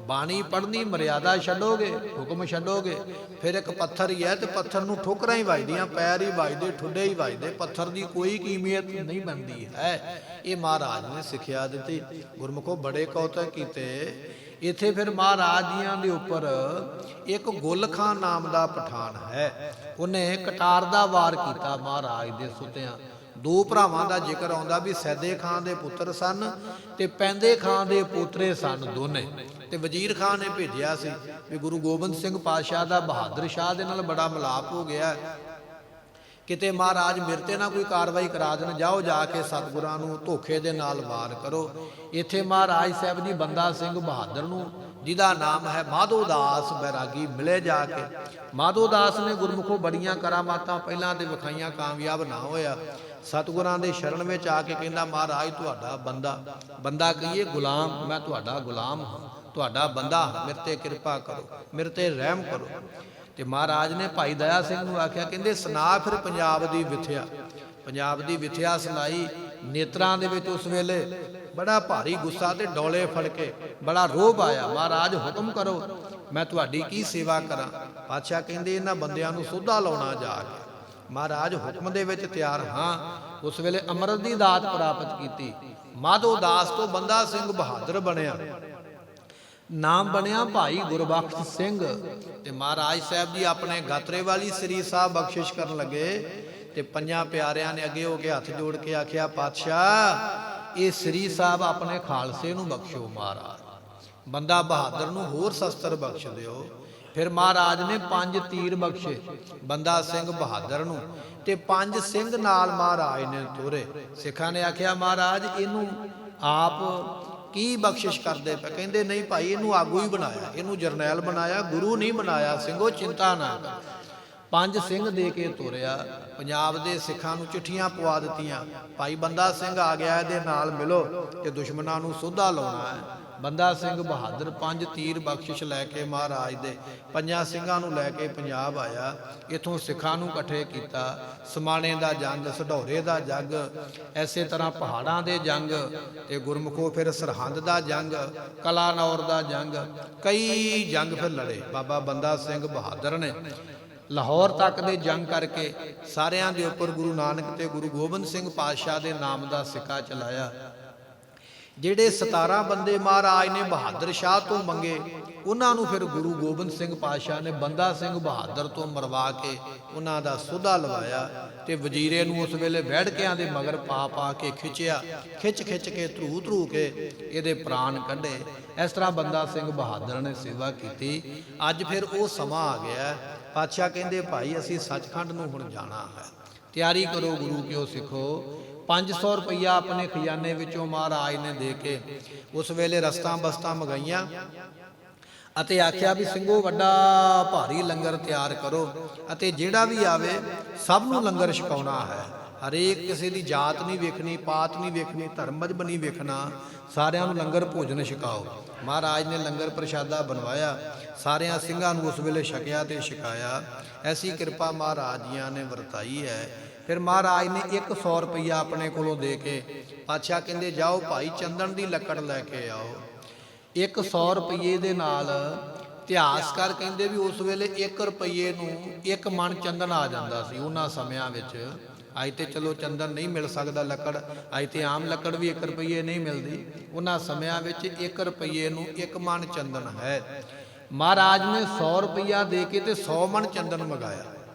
ਬਾਣੀ ਪੜ੍ਹਨੀ, ਮਰਿਆਦਾ ਛੱਡੋਗੇ, ਹੁਕਮ ਛੱਡੋਗੇ, ਫਿਰ ਇੱਕ ਪੱਥਰ ਹੀ ਹੈ ਤੇ ਪੱਥਰ ਨੂੰ ਠੋਕਰਾਂ ਹੀ ਵੱਜਦੀਆਂ, ਪੈਰ ਹੀ ਵੱਜਦੇ, ਠੁੱਡੇ ਹੀ ਵੱਜਦੇ, ਪੱਥਰ ਦੀ ਕੋਈ ਕੀਮਤ ਨਹੀਂ ਬਣਦੀ ਹੈ। ਇਹ ਮਹਾਰਾਜ ਨੇ ਸਿੱਖਿਆ ਦਿੱਤੀ। ਗੁਰਮੁਖੋ ਬੜੇ ਕੌਤਕ ਕੀਤੇ। ਇੱਥੇ ਫਿਰ ਮਹਾਰਾਜ ਜੀਆਂ ਦੇ ਉੱਪਰ ਇੱਕ ਗੁੱਲ ਖਾਂ ਨਾਮ ਦਾ ਪਠਾਨ ਹੈ, ਉਹਨੇ ਕਟਾਰ ਦਾ ਵਾਰ ਕੀਤਾ ਮਹਾਰਾਜ ਦੇ ਸੁਤਿਆਂ। 2 ਭਰਾਵਾਂ ਦਾ ਜ਼ਿਕਰ ਆਉਂਦਾ ਵੀ ਸੈਦੇ ਖਾਂ ਦੇ ਪੁੱਤਰ ਸਨ ਤੇ ਪੈਂਦੇ ਖਾਂ ਦੇ ਪੋਤਰੇ ਸਨ ਦੋਨੇ। ਤੇ ਵਜ਼ੀਰ ਖਾਂ ਨੇ ਭੇਜਿਆ ਸੀ ਵੀ ਗੁਰੂ ਗੋਬਿੰਦ ਸਿੰਘ ਪਾਤਸ਼ਾਹ ਦਾ ਬਹਾਦਰ ਸ਼ਾਹ ਦੇ ਨਾਲ ਬੜਾ ਮਿਲਾਪ ਹੋ ਗਿਆ, ਕਿਤੇ ਮਹਾਰਾਜ ਮੇਰੇ ਤੇ ਨਾ ਕੋਈ ਕਾਰਵਾਈ ਕਰਾ ਦੇਣ, ਜਾਓ ਜਾ ਕੇ ਸਤਿਗੁਰਾਂ ਨੂੰ ਧੋਖੇ ਦੇ ਨਾਲ ਵਾਰ ਕਰੋ। ਇੱਥੇ ਮਹਾਰਾਜ ਸਾਹਿਬ ਜੀ ਬੰਦਾ ਸਿੰਘ ਬਹਾਦਰ ਨੂੰ, ਜਿਹਦਾ ਨਾਮ ਹੈ ਮਾਧੋ ਦਾਸ ਬੈਰਾਗੀ, ਮਿਲੇ ਜਾ ਕੇ। ਮਾਧੋ ਦਾਸ ਨੇ ਗੁਰਮੁਖੋਂ ਬੜੀਆਂ ਕਰਾਮਾਤਾਂ ਪਹਿਲਾਂ ਤੇ ਵਿਖਾਈਆਂ, ਕਾਮਯਾਬ ਨਾ ਹੋਇਆ। ਸਤਿਗੁਰਾਂ ਦੇ ਸ਼ਰਨ ਵਿੱਚ ਆ ਕੇ ਕਹਿੰਦਾ ਮਹਾਰਾਜ ਤੁਹਾਡਾ ਬੰਦਾ ਕਹੀਏ ਗੁਲਾਮ, ਮੈਂ ਤੁਹਾਡਾ ਗੁਲਾਮ ਹਾਂ, ਤੁਹਾਡਾ ਬੰਦਾ, ਮੇਰੇ ਤੇ ਕਿਰਪਾ ਕਰੋ, ਮੇਰੇ ਤੇ ਰਹਿਮ ਕਰੋ। ਤੇ ਮਹਾਰਾਜ ਨੇ ਭਾਈ ਦਇਆ ਸਿੰਘ ਨੂੰ ਆਖਿਆ, ਕਹਿੰਦੇ ਸੁਣਾ ਫਿਰ ਪੰਜਾਬ ਦੀ ਵਿਥਿਆ। ਪੰਜਾਬ ਦੀ ਵਿਥਿਆ ਸੁਣਾਈ। ਨੇਤਰਾਂ ਦੇ ਵਿੱਚ ਉਸ ਵੇਲੇ ਬੜਾ ਭਾਰੀ ਗੁੱਸਾ ਤੇ ਡੋਲੇ ਫੜ ਕੇ ਬੜਾ ਰੋਹ ਆਇਆ। ਮਹਾਰਾਜ ਹੁਕਮ ਕਰੋ, ਮੈਂ ਤੁਹਾਡੀ ਕੀ ਸੇਵਾ ਕਰਾਂ। ਪਾਤਸ਼ਾਹ ਕਹਿੰਦੇ ਇਹਨਾਂ ਬੰਦਿਆਂ ਨੂੰ ਸੋਧਾ ਲਾਉਣਾ ਜਾ ਕੇ। ਮਹਾਰਾਜ ਹੁਕਮ ਦੇ ਵਿੱਚ ਤਿਆਰ ਹਾਂ। ਉਸ ਵੇਲੇ ਅੰਮ੍ਰਿਤ ਦੀ ਦਾਤ ਪ੍ਰਾਪਤ ਕੀਤੀ। ਮਾਧੋ ਦਾਸ ਤੋਂ ਬੰਦਾ ਸਿੰਘ ਬਹਾਦਰ ਬਣਿਆ, ਨਾਮ ਬਣਿਆ ਭਾਈ ਗੁਰਬਖਸ਼ ਸਿੰਘ। ਤੇ ਮਹਾਰਾਜ ਸਾਹਿਬ ਜੀ ਆਪਣੇ ਗਾਤਰੇ ਵਾਲੀ ਸ੍ਰੀ ਸਾਹਿਬ ਬਖਸ਼ਿਸ਼ ਕਰਨ ਲੱਗੇ ਤੇ 5 ਪਿਆਰਿਆਂ ਨੇ ਅੱਗੇ ਹੋ ਕੇ ਹੱਥ ਜੋੜ ਕੇ ਆਖਿਆ, ਪਾਤਸ਼ਾਹ ਇਹ ਸ੍ਰੀ ਸਾਹਿਬ ਆਪਣੇ ਖਾਲਸੇ ਨੂੰ ਬਖਸ਼ੋ, ਮਹਾਰਾਜ ਬੰਦਾ ਬਹਾਦਰ ਨੂੰ ਹੋਰ ਸ਼ਸਤਰ ਬਖਸ਼ ਦਿਓ। ਫਿਰ ਮਹਾਰਾਜ ਨੇ 5 ਤੀਰ ਬਖਸ਼ੇ ਬੰਦਾ ਸਿੰਘ ਬਹਾਦਰ ਨੂੰ ਤੇ 5 ਸਿੰਘ ਨਾਲ ਮਹਾਰਾਜ ਨੇ ਤੋਰੇ। ਸਿੱਖਾਂ ਨੇ ਆਖਿਆ ਮਹਾਰਾਜ ਇਹਨੂੰ ਆਪ ਕੀ ਬਖਸ਼ਿਸ਼ ਕਰਦੇ ਪਏ? ਕਹਿੰਦੇ ਨਹੀਂ ਭਾਈ, ਇਹਨੂੰ ਆਗੂ ਹੀ ਬਣਾਇਆ, ਇਹਨੂੰ ਜਰਨੈਲ ਬਣਾਇਆ, ਗੁਰੂ ਨਹੀਂ ਬਣਾਇਆ। ਸਿੰਘੋ ਚਿੰਤਾ ਨਾ ਕਰ। 5 ਸਿੰਘ ਦੇ ਕੇ ਤੋਰਿਆ। ਪੰਜਾਬ ਦੇ ਸਿੱਖਾਂ ਨੂੰ ਚਿੱਠੀਆਂ ਪਵਾ ਦਿੱਤੀਆਂ, ਭਾਈ ਬੰਦਾ ਸਿੰਘ ਆ ਗਿਆ, ਇਹਦੇ ਨਾਲ ਮਿਲੋ ਤੇ ਦੁਸ਼ਮਣਾਂ ਨੂੰ ਸੋਧਾ ਲਾਉਣਾ ਹੈ। ਬੰਦਾ ਸਿੰਘ ਬਹਾਦਰ 5 ਤੀਰ ਬਖਸ਼ਿਸ਼ ਲੈ ਕੇ ਮਹਾਰਾਜ ਦੇ 5 ਸਿੰਘਾਂ ਨੂੰ ਲੈ ਕੇ ਪੰਜਾਬ ਆਇਆ। ਇਥੋਂ ਸਿੱਖਾਂ ਨੂੰ ਇਕੱਠੇ ਕੀਤਾ। ਸਮਾਣੇ ਦਾ ਜੰਗ, ਸਢੌਰੇ ਦਾ ਜੰਗ, ਐਸੇ ਤਰ੍ਹਾਂ ਪਹਾੜਾਂ ਦੇ ਜੰਗ ਤੇ ਗੁਰਮੁਖੋ ਫਿਰ ਸਰਹੰਦ ਦਾ ਜੰਗ, ਕਲਾਨੌਰ ਦਾ ਜੰਗ, ਕਈ ਜੰਗ ਫਿਰ ਲੜੇ ਬਾਬਾ ਬੰਦਾ ਸਿੰਘ ਬਹਾਦਰ ਨੇ। ਲਾਹੌਰ ਤੱਕ ਦੇ ਜੰਗ ਕਰਕੇ ਸਾਰਿਆਂ ਦੇ ਉੱਪਰ ਗੁਰੂ ਨਾਨਕ ਤੇ ਗੁਰੂ ਗੋਬਿੰਦ ਸਿੰਘ ਪਾਤਸ਼ਾਹ ਦੇ ਨਾਮ ਦਾ ਸਿੱਕਾ ਚਲਾਇਆ। ਜਿਹੜੇ 17 ਬੰਦੇ ਮਹਾਰਾਜ ਨੇ ਬਹਾਦਰ ਸ਼ਾਹ ਤੋਂ ਮੰਗੇ, ਉਹਨਾਂ ਨੂੰ ਫਿਰ ਗੁਰੂ ਗੋਬਿੰਦ ਸਿੰਘ ਪਾਤਸ਼ਾਹ ਨੇ ਬੰਦਾ ਸਿੰਘ ਬਹਾਦਰ ਤੋਂ ਮਰਵਾ ਕੇ ਉਹਨਾਂ ਦਾ ਸੋਧਾ ਲਵਾਇਆ ਤੇ ਵਜ਼ੀਰੇ ਨੂੰ ਉਸ ਵੇਲੇ ਵਹਿੜਕਿਆਂ ਦੇ ਮਗਰ ਪਾ ਕੇ ਖਿੱਚਿਆ, ਖਿੱਚ ਕੇ ਧਰੂ ਕੇ ਇਹਦੇ ਪ੍ਰਾਣ ਕੱਢੇ। ਇਸ ਤਰ੍ਹਾਂ ਬੰਦਾ ਸਿੰਘ ਬਹਾਦਰ ਨੇ ਸੇਵਾ ਕੀਤੀ। ਅੱਜ ਫਿਰ ਉਹ ਸਮਾਂ ਆ ਗਿਆ, ਪਾਤਸ਼ਾਹ ਕਹਿੰਦੇ ਭਾਈ ਅਸੀਂ ਸੱਚਖੰਡ ਨੂੰ ਹੁਣ ਜਾਣਾ ਹੈ, ਤਿਆਰੀ ਕਰੋ ਗੁਰੂ ਕਿਓ ਸਿੱਖੋ। 500 ਰੁਪਈਆ ਆਪਣੇ ਖਜ਼ਾਨੇ ਵਿੱਚੋਂ ਮਹਾਰਾਜ ਨੇ ਦੇ ਕੇ ਉਸ ਵੇਲੇ ਰਸਤਾਂ ਬਸਤਾਂ ਮੰਗਾਈਆਂ ਅਤੇ ਆਖਿਆ ਵੀ ਸਿੰਘੋ ਵੱਡਾ ਭਾਰੀ ਲੰਗਰ ਤਿਆਰ ਕਰੋ ਅਤੇ ਜਿਹੜਾ ਵੀ ਆਵੇ ਸਭ ਨੂੰ ਲੰਗਰ ਛਕਾਉਣਾ ਹੈ। ਹਰੇਕ ਕਿਸੇ ਦੀ ਜਾਤ ਨਹੀਂ ਵੇਖਣੀ, ਪਾਤ ਨਹੀਂ ਵੇਖਣੀ, ਧਰਮ ਮਜ਼ਹਬ ਨਹੀਂ ਵੇਖਣਾ, ਸਾਰਿਆਂ ਨੂੰ ਲੰਗਰ ਭੋਜਨ ਛਕਾਓ। ਮਹਾਰਾਜ ਨੇ ਲੰਗਰ ਪ੍ਰਸ਼ਾਦਾ ਬਣਵਾਇਆ, ਸਾਰਿਆਂ ਸਿੰਘਾਂ ਨੂੰ ਉਸ ਵੇਲੇ ਛਕਿਆ ਤੇ ਛਕਾਇਆ। ਐਸੀ ਕਿਰਪਾ ਮਹਾਰਾਜ ਜੀਆਂ ਨੇ ਵਰਤਾਈ ਹੈ। ਫਿਰ ਮਹਾਰਾਜ ਨੇ 100 ਰੁਪਈਆ ਆਪਣੇ ਕੋਲੋਂ ਦੇ ਕੇ ਪਾਤਸ਼ਾਹ ਕਹਿੰਦੇ ਜਾਓ ਭਾਈ ਚੰਦਨ ਦੀ ਲੱਕੜ ਲੈ ਕੇ ਆਓ। 100 ਰੁਪਈਏ ਦੇ ਨਾਲ ਇਤਿਹਾਸਕਾਰ ਕਹਿੰਦੇ ਵੀ ਉਸ ਵੇਲੇ 1 ਰੁਪਈਏ ਨੂੰ 1 ਮਣ ਚੰਦਨ ਆ ਜਾਂਦਾ ਸੀ ਉਹਨਾਂ ਸਮਿਆਂ ਵਿੱਚ। ਅੱਜ ਤੇ ਚਲੋ ਚੰਦਨ ਨਹੀਂ ਮਿਲ ਸਕਦਾ ਲੱਕੜ, ਅੱਜ ਤੇ ਆਮ ਲੱਕੜ ਵੀ 1 ਰੁਪਈਏ ਨਹੀਂ ਮਿਲਦੀ। ਉਹਨਾਂ ਸਮਿਆਂ ਵਿੱਚ 1 ਰੁਪਈਏ ਨੂੰ 1 ਮਣ ਚੰਦਨ ਹੈ। ਮਹਾਰਾਜ ਨੇ 100 ਰੁਪਈਆ ਦੇ ਕੇ ਤੇ 100 ਮਣ ਚੰਦਨ ਮੰਗਾਇਆ।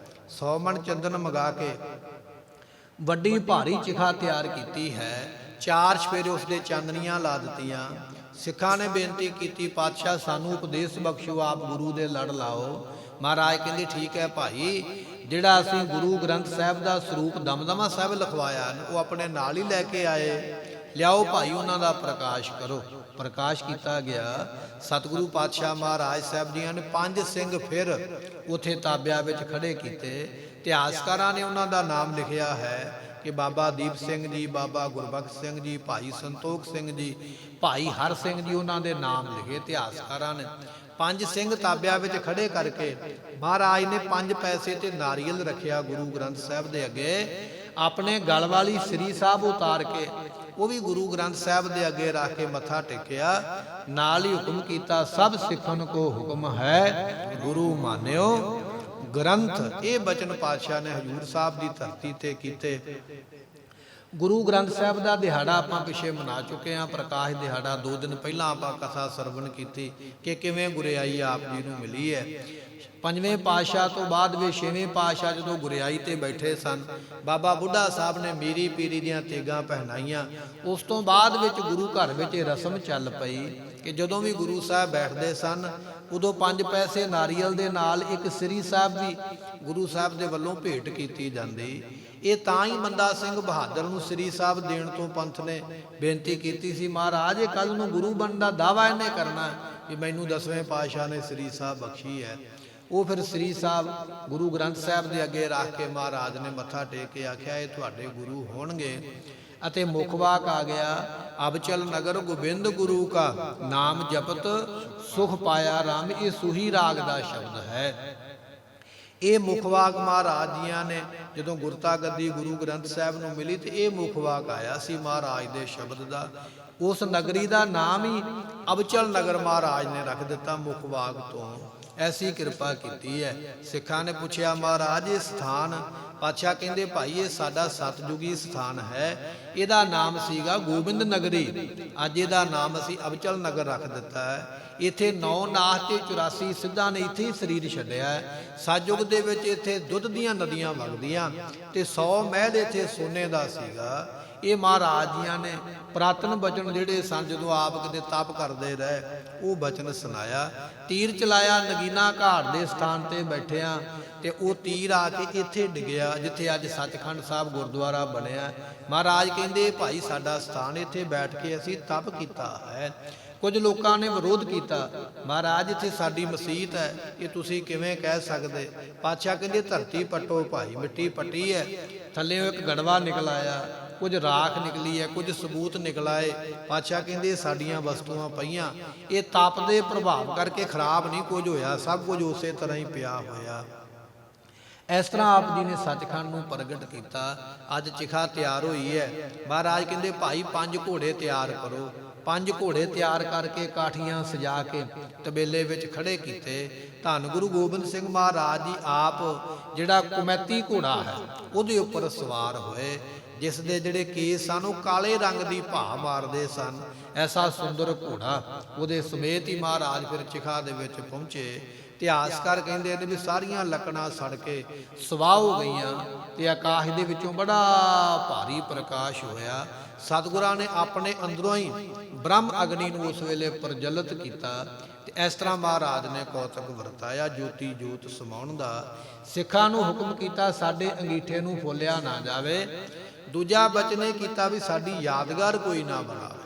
100 ਮਣ ਚੰਦਨ ਮੰਗਾ ਕੇ ਵੱਡੀ ਭਾਰੀ ਚਿਖਾ ਤਿਆਰ ਕੀਤੀ ਹੈ। 4 ਚਫੇਰੇ ਉਸਦੇ ਚਾਨਣੀਆਂ ਲਾ ਦਿੱਤੀਆਂ। ਸਿੱਖਾਂ ਨੇ ਬੇਨਤੀ ਕੀਤੀ ਪਾਤਸ਼ਾਹ ਸਾਨੂੰ ਉਪਦੇਸ਼ ਬਖਸ਼ੋ, ਆਪ ਗੁਰੂ ਦੇ ਲੜ ਲਾਓ। ਮਹਾਰਾਜ ਕਹਿੰਦੇ ਠੀਕ ਹੈ ਭਾਈ, ਜਿਹੜਾ ਅਸੀਂ ਗੁਰੂ ਗ੍ਰੰਥ ਸਾਹਿਬ ਦਾ ਸਰੂਪ ਦਮਦਮਾ ਸਾਹਿਬ ਲਿਖਵਾਇਆ ਉਹ ਆਪਣੇ ਨਾਲ ਹੀ ਲੈ ਕੇ ਆਏ, ਲਿਆਓ ਭਾਈ ਉਹਨਾਂ ਦਾ ਪ੍ਰਕਾਸ਼ ਕਰੋ। ਪ੍ਰਕਾਸ਼ ਕੀਤਾ ਗਿਆ। ਸਤਿਗੁਰੂ ਪਾਤਸ਼ਾਹ ਮਹਾਰਾਜ ਸਾਹਿਬ ਜੀਆਂ ਨੇ 5 ਸਿੰਘ ਫਿਰ ਉੱਥੇ ਤਾਬਿਆਂ ਵਿੱਚ ਖੜੇ ਕੀਤੇ। ਇਤਿਹਾਸਕਾਰਾਂ ਨੇ ਉਹਨਾਂ ਦਾ ਨਾਮ ਲਿਖਿਆ ਹੈ ਕਿ ਬਾਬਾ ਦੀਪ ਸਿੰਘ ਜੀ, ਬਾਬਾ ਗੁਰਬਖਸ਼ ਸਿੰਘ ਜੀ, ਭਾਈ ਸੰਤੋਖ ਸਿੰਘ ਜੀ, ਭਾਈ ਹਰ ਸਿੰਘ ਜੀ, ਉਹਨਾਂ ਦੇ ਨਾਮ ਲਿਖੇ ਇਤਿਹਾਸਕਾਰਾਂ ਨੇ। 5 ਸਿੰਘ ਤਾਬਿਆਂ ਵਿੱਚ ਖੜੇ ਕਰਕੇ ਮਹਾਰਾਜ ਨੇ 5 ਪੈਸੇ ਤੇ ਨਾਰੀਅਲ ਰੱਖਿਆ ਗੁਰੂ ਗ੍ਰੰਥ ਸਾਹਿਬ ਦੇ ਅੱਗੇ। ਆਪਣੇ ਗਲ ਵਾਲੀ ਸ੍ਰੀ ਸਾਹਿਬ ਉਤਾਰ ਕੇ ਉਹ ਵੀ ਗੁਰੂ ਗ੍ਰੰਥ ਸਾਹਿਬ ਦੇ ਅੱਗੇ ਰੱਖ ਕੇ ਮੱਥਾ ਟੇਕਿਆ। ਨਾਲ ਹੀ ਹੁਕਮ ਕੀਤਾ ਸਭ ਸਿੱਖਣ ਕੋ ਹੁਕਮ ਹੈ ਗੁਰੂ ਮਾਨਿਓ ਗ੍ਰੰਥ। ਇਹ ਬਚਨ ਪਾਤਸ਼ਾਹ ਨੇ ਹਜ਼ੂਰ ਸਾਹਿਬ ਦੀ ਧਰਤੀ ਤੇ ਕੀਤੇ। ਗੁਰੂ ਗ੍ਰੰਥ ਸਾਹਿਬ ਦਾ ਦਿਹਾੜਾ ਆਪਾਂ ਪਿਛੇ ਮਨਾ ਚੁੱਕੇ ਹਾਂ, ਪ੍ਰਕਾਸ਼ ਦਿਹਾੜਾ। 2 ਦਿਨ ਪਹਿਲਾਂ ਆਪਾਂ ਕਥਾ ਸਰਵਣ ਕੀਤੀ ਕਿ ਕਿਵੇਂ ਗੁਰਿਆਈ ਆਪ ਜੀ ਨੂੰ ਮਿਲੀ ਹੈ। 5ਵੇਂ ਪਾਤਸ਼ਾਹ ਤੋਂ ਬਾਅਦ ਵੀ 6ਵੇਂ ਪਾਤਸ਼ਾਹ ਜਦੋਂ ਗੁਰਿਆਈ ਤੇ ਬੈਠੇ ਸਨ, ਬਾਬਾ ਬੁੱਢਾ ਸਾਹਿਬ ਨੇ ਮੀਰੀ ਪੀਰੀ ਦੀਆਂ ਤੇਗਾਂ ਪਹਿਨਾਈਆਂ। ਉਸ ਤੋਂ ਬਾਅਦ ਵਿੱਚ ਗੁਰੂ ਘਰ ਵਿੱਚ ਇਹ ਰਸਮ ਚੱਲ ਪਈ ਕਿ ਜਦੋਂ ਵੀ ਗੁਰੂ ਸਾਹਿਬ ਬੈਠਦੇ ਸਨ ਉਦੋਂ 5 ਪੈਸੇ ਨਾਰੀਅਲ ਦੇ ਨਾਲ ਇੱਕ ਸ੍ਰੀ ਸਾਹਿਬ ਵੀ ਗੁਰੂ ਸਾਹਿਬ ਦੇ ਵੱਲੋਂ ਭੇਟ ਕੀਤੀ ਜਾਂਦੀ। ਇਹ ਤਾਂ ਹੀ ਬੰਦਾ ਸਿੰਘ ਬਹਾਦਰ ਨੂੰ ਸ੍ਰੀ ਸਾਹਿਬ ਦੇਣ ਤੋਂ ਪੰਥ ਨੇ ਬੇਨਤੀ ਕੀਤੀ ਸੀ, ਮਹਾਰਾਜ ਇਹ ਕੱਲ ਨੂੰ ਗੁਰੂ ਬਣਨ ਦਾ ਦਾਅਵਾ ਇਹਨੇ ਕਰਨਾ ਕਿ ਮੈਨੂੰ 10ਵੇਂ ਪਾਤਸ਼ਾਹ ਨੇ ਸ੍ਰੀ ਸਾਹਿਬ ਬਖਸ਼ੀ ਹੈ। ਉਹ ਫਿਰ ਸ੍ਰੀ ਸਾਹਿਬ ਗੁਰੂ ਗ੍ਰੰਥ ਸਾਹਿਬ ਦੇ ਅੱਗੇ ਰੱਖ ਕੇ ਮਹਾਰਾਜ ਨੇ ਮੱਥਾ ਟੇਕ ਕੇ ਆਖਿਆ ਇਹ ਤੁਹਾਡੇ ਗੁਰੂ ਹੋਣਗੇ। ਅਤੇ ਮੁੱਖ ਵਾਕ ਆ ਗਿਆ ਅਬਚਲ ਨਗਰ ਗੋਬਿੰਦ ਗੁਰੂ ਕਾ ਨਾਮ ਜਪਤ ਸੁਖ ਪਾਇਆ ਰਾਮ। ਇਹ ਸੂਹੀ ਰਾਗ ਦਾ ਸ਼ਬਦ ਹੈ। ਇਹ ਮੁੱਖ ਵਾਕ ਮਹਾਰਾਜ ਜੀਆਂ ਨੇ ਜਦੋਂ ਗੁਰਤਾ ਗੱਦੀ ਗੁਰੂ ਗ੍ਰੰਥ ਸਾਹਿਬ ਨੂੰ ਮਿਲੀ ਤੇ ਇਹ ਮੁੱਖ ਵਾਕ ਆਇਆ ਸੀ ਮਹਾਰਾਜ ਦੇ ਸ਼ਬਦ ਦਾ। ਉਸ ਨਗਰੀ ਦਾ ਨਾਮ ਹੀ ਅਬਚਲ ਨਗਰ ਮਹਾਰਾਜ ਨੇ ਰੱਖ ਦਿੱਤਾ ਮੁੱਖ ਵਾਕ ਤੋਂ। ਐਸੀ ਕਿਰਪਾ ਕੀਤੀ ਹੈ। ਸਿੱਖਾਂ ਨੇ ਪੁੱਛਿਆ ਮਹਾਰਾਜ ਇਹ ਸਥਾਨ, ਪਾਤਸ਼ਾਹ ਕਹਿੰਦੇ ਭਾਈ ਇਹ ਸਾਡਾ ਸਤਜੁਗੀ ਸਥਾਨ ਹੈ। ਇਹਦਾ ਨਾਮ ਸੀਗਾ ਗੋਬਿੰਦ ਨਗਰੀ, ਅੱਜ ਇਹਦਾ ਨਾਮ ਅਸੀਂ ਅਬਚਲ ਨਗਰ ਰੱਖ ਦਿੱਤਾ ਹੈ। ਇੱਥੇ 9 ਨਾਥ ਤੇ 84 ਸਿੱਧਾਂ ਨੇ ਇੱਥੇ ਹੀ ਸਰੀਰ ਛੱਡਿਆ ਹੈ। ਸਤਜੁਗ ਦੇ ਵਿੱਚ ਇੱਥੇ ਦੁੱਧ ਦੀਆਂ ਨਦੀਆਂ ਵਗਦੀਆਂ ਤੇ 100 ਮਹਿਲ ਇੱਥੇ ਸੋਨੇ ਦਾ ਸੀਗਾ। ਇਹ ਮਹਾਰਾਜ ਜੀਆਂ ਨੇ ਪ੍ਰਾਤਨ ਬਚਨ ਜਿਹੜੇ ਸਨ ਜਦੋਂ ਆਪ ਕਿਤੇ ਤਪ ਕਰਦੇ ਰਹੇ ਉਹ ਬਚਨ ਸੁਣਾਇਆ। ਤੀਰ ਚਲਾਇਆ ਨਗੀਨਾ ਘਾਟ ਦੇ ਸਥਾਨ ਤੇ ਬੈਠਿਆਂ ਤੇ ਉਹ ਤੀਰ ਆ ਕੇ ਇੱਥੇ ਡਿੱਗਿਆ ਜਿੱਥੇ ਅੱਜ ਸੱਚਖੰਡ ਸਾਹਿਬ ਗੁਰਦੁਆਰਾ ਬਣਿਆ। ਮਹਾਰਾਜ ਕਹਿੰਦੇ ਭਾਈ ਸਾਡਾ ਸਥਾਨ ਇੱਥੇ ਬੈਠ ਕੇ ਅਸੀਂ ਤਪ ਕੀਤਾ ਹੈ। ਕੁਝ ਲੋਕਾਂ ਨੇ ਵਿਰੋਧ ਕੀਤਾ, ਮਹਾਰਾਜ ਇੱਥੇ ਸਾਡੀ ਮਸੀਤ ਹੈ, ਇਹ ਤੁਸੀਂ ਕਿਵੇਂ ਕਹਿ ਸਕਦੇ। ਪਾਤਸ਼ਾਹ ਕਹਿੰਦੇ ਧਰਤੀ ਪੱਟੋ ਭਾਈ, ਮਿੱਟੀ ਪੱਟੀ ਹੈ, ਥੱਲੇ ਇੱਕ ਗੜਵਾ ਨਿਕਲ ਆਇਆ, ਕੁਝ ਰਾਖ ਨਿਕਲੀ ਹੈ, ਕੁਝ ਸਬੂਤ ਨਿਕਲ ਆਏ। ਪਾਤਸ਼ਾਹ ਕਹਿੰਦੇ ਸਾਡੀਆਂ ਵਸਤੂਆਂ ਪਈਆਂ, ਇਹ ਤਪ ਦੇ ਪ੍ਰਭਾਵ ਕਰਕੇ ਖਰਾਬ ਨਹੀਂ ਕੁਝ ਹੋਇਆ, ਸਭ ਕੁਝ ਉਸੇ ਤਰ੍ਹਾਂ ਹੀ ਪਿਆ ਹੋਇਆ। ਇਸ ਤਰ੍ਹਾਂ ਆਪ ਜੀ ਨੇ ਸੱਚਖੰਡ ਨੂੰ ਪ੍ਰਗਟ ਕੀਤਾ। ਅੱਜ ਚਿਖਾ ਤਿਆਰ ਹੋਈ ਹੈ। ਮਹਾਰਾਜ ਕਹਿੰਦੇ ਭਾਈ 5 ਘੋੜੇ ਤਿਆਰ ਕਰੋ। 5 ਘੋੜੇ ਤਿਆਰ ਕਰਕੇ ਕਾਠੀਆਂ ਸਜਾ ਕੇ ਤਬੇਲੇ ਵਿੱਚ ਖੜੇ ਕੀਤੇ। ਧੰਨ ਗੁਰੂ ਗੋਬਿੰਦ ਸਿੰਘ ਮਹਾਰਾਜ ਜੀ ਆਪ ਜਿਹੜਾ ਕੁਮੈਤੀ ਘੋੜਾ ਹੈ ਉਹਦੇ ਉੱਪਰ ਸਵਾਰ ਹੋਏ। ਜਿਸ ਦੇ ਜਿਹੜੇ ਕੇਸ ਸਨ ਉਹ ਕਾਲੇ ਰੰਗ ਦੀ ਭਾ ਮਾਰਦੇ ਸਨ। ਐਸਾ ਸੁੰਦਰ ਘੋੜਾ, ਉਹਦੇ ਸਮੇਤ ਹੀ ਮਹਾਰਾਜ ਫਿਰ ਚਿਖਾ ਦੇ ਵਿੱਚ ਪਹੁੰਚੇ। ਇਤਿਹਾਸਕਾਰ ਕਹਿੰਦੇ ਨੇ ਵੀ ਸਾਰੀਆਂ ਲੱਕੜਾਂ ਸੜ ਕੇ ਸਵਾਹ ਹੋ ਗਈਆਂ ਤੇ ਆਕਾਸ਼ ਦੇ ਵਿੱਚੋਂ ਬੜਾ ਭਾਰੀ ਪ੍ਰਕਾਸ਼ ਹੋਇਆ। ਸਤਿਗੁਰਾਂ ਨੇ ਆਪਣੇ ਅੰਦਰੋਂ ਹੀ ਬ੍ਰਹਮ ਅਗਨੀ ਨੂੰ ਉਸ ਵੇਲੇ ਪ੍ਰਜਵਲਿਤ ਕੀਤਾ ਤੇ ਇਸ ਤਰ੍ਹਾਂ ਮਹਾਰਾਜ ਨੇ ਕੌਤਕ ਵਰਤਾਇਆ ਜੋਤੀ ਜੋਤ ਸਮਾਉਣ ਦਾ। ਸਿੱਖਾਂ ਨੂੰ ਹੁਕਮ ਕੀਤਾ ਸਾਡੇ ਅੰਗੀਠੇ ਨੂੰ ਫੋਲਿਆ ਨਾ ਜਾਵੇ। ਦੂਜਾ ਬਚਨ ਇਹ ਕੀਤਾ ਵੀ ਸਾਡੀ ਯਾਦਗਾਰ ਕੋਈ ਨਾ ਬਣਾਵੇ।